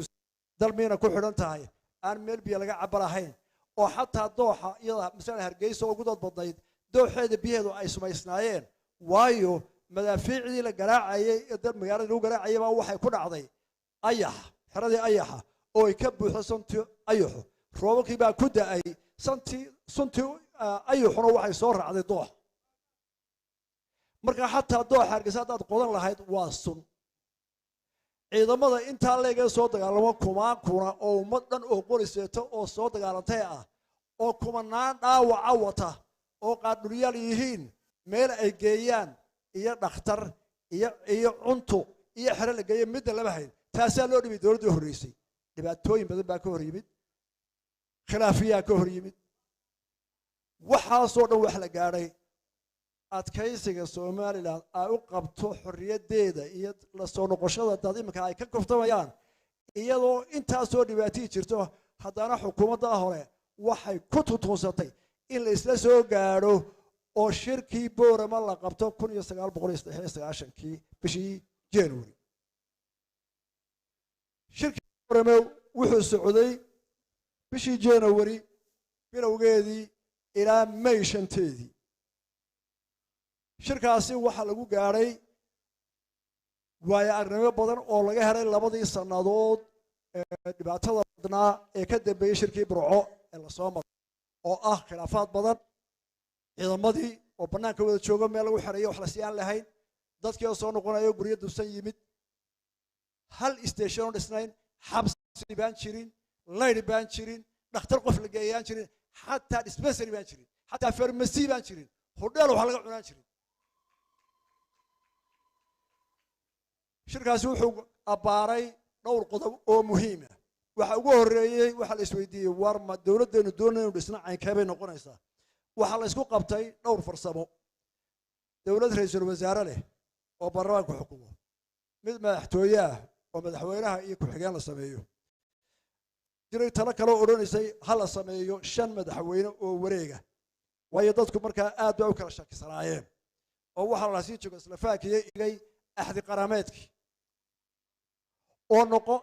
dalmiina ku xidhan tahay aan meel biyo laga cabarahayn oo xataa dooxa iyada misaal Hargeysa ugu dad badnayd dooxeeda biyaheedu ay sumaysnaayeen waayo madaafiicdii la garaacayay ee dad magaalada lagu garaacayay baa waxay ku dhacday ayax xeradii ayaxa oo ay ka buuxdo santi ayaxu roobkii baa ku da'ay suntii ayaxuna waxay soo raacday doox marka xataa dooxa Hargeysa dad qodan lahayd waa sun ciidamada inta leega soo dagaalamo kuna oo ummad dhan oo qoriseeto oo soo dagaalantay ah oo kumanaan dhaawaca wata oo qaaduriyaal yihiin meel ay geeyaan iyo dhakhtar iyo cunto iyo xero la geeyo mid laba hayn taasaa loo dhibay dawladda horeysay dhibaatooyin badan baa ka hor yimid khilaafiyaa ka hor yimid waxaasoo dhan wax la gaadhay adkaysiga Somaliland ay u qabto xorriyadeeda iyo la soo noqoshada dad iminka ay ka koftamayaan iyadoo intaas soo dhibaatii jirto haddana xukuumadda hore waxay ku tutunsatay in la isla soo gaadho oo shirkii Boorama la qabto 1993 bishii January shirkii Boorama wuxuu socday bishii January bilowgeedii ilaa May 5teedii shirkaasi waxa lagu gaaray waayo aragnimo badan oo laga helay labadii sanadood ee dhibaatada badnaa ee ka dambeeyay shirkii Burco ee la soo maray oo ah khilaafaad badan ciidamadii oo banaanka wada jooga meel lagu xareeyo wax la siiyaan lahayn dadkii oo soo noqonayo guriga dusan yimid hal station oo dhisnayn xabsi baan jirin layr baan jirin dhakhtar qof la geeyaan jirin xataa dispensary baan jirin xataa farmasi baan jirin hodheel waxa laga cunaan jirin shirkaasi wuxuu abbaaray dhowr qodob oo muhiim ah waxa ugu horeeyay waxa la isweydiiyey war ma dawladdeenu doonayno dhisna caynkee bay noqonaysaa waxa la isku qabtay dhowr farsamo dawlad ra'iisul wasaare leh oo baarlamaanku xukumo mid madaxtooye ah oo madaxweynaha iyo ku-xigeen la sameeyo jiray talo kale oo odhanaysay ha la sameeyo 5 madaxweyne oo wareega waayo dadku markaa aad bay u kala shakisanaayeen oo waxa la sii joogo Slovakia igay axdi qarameedkii oo noqon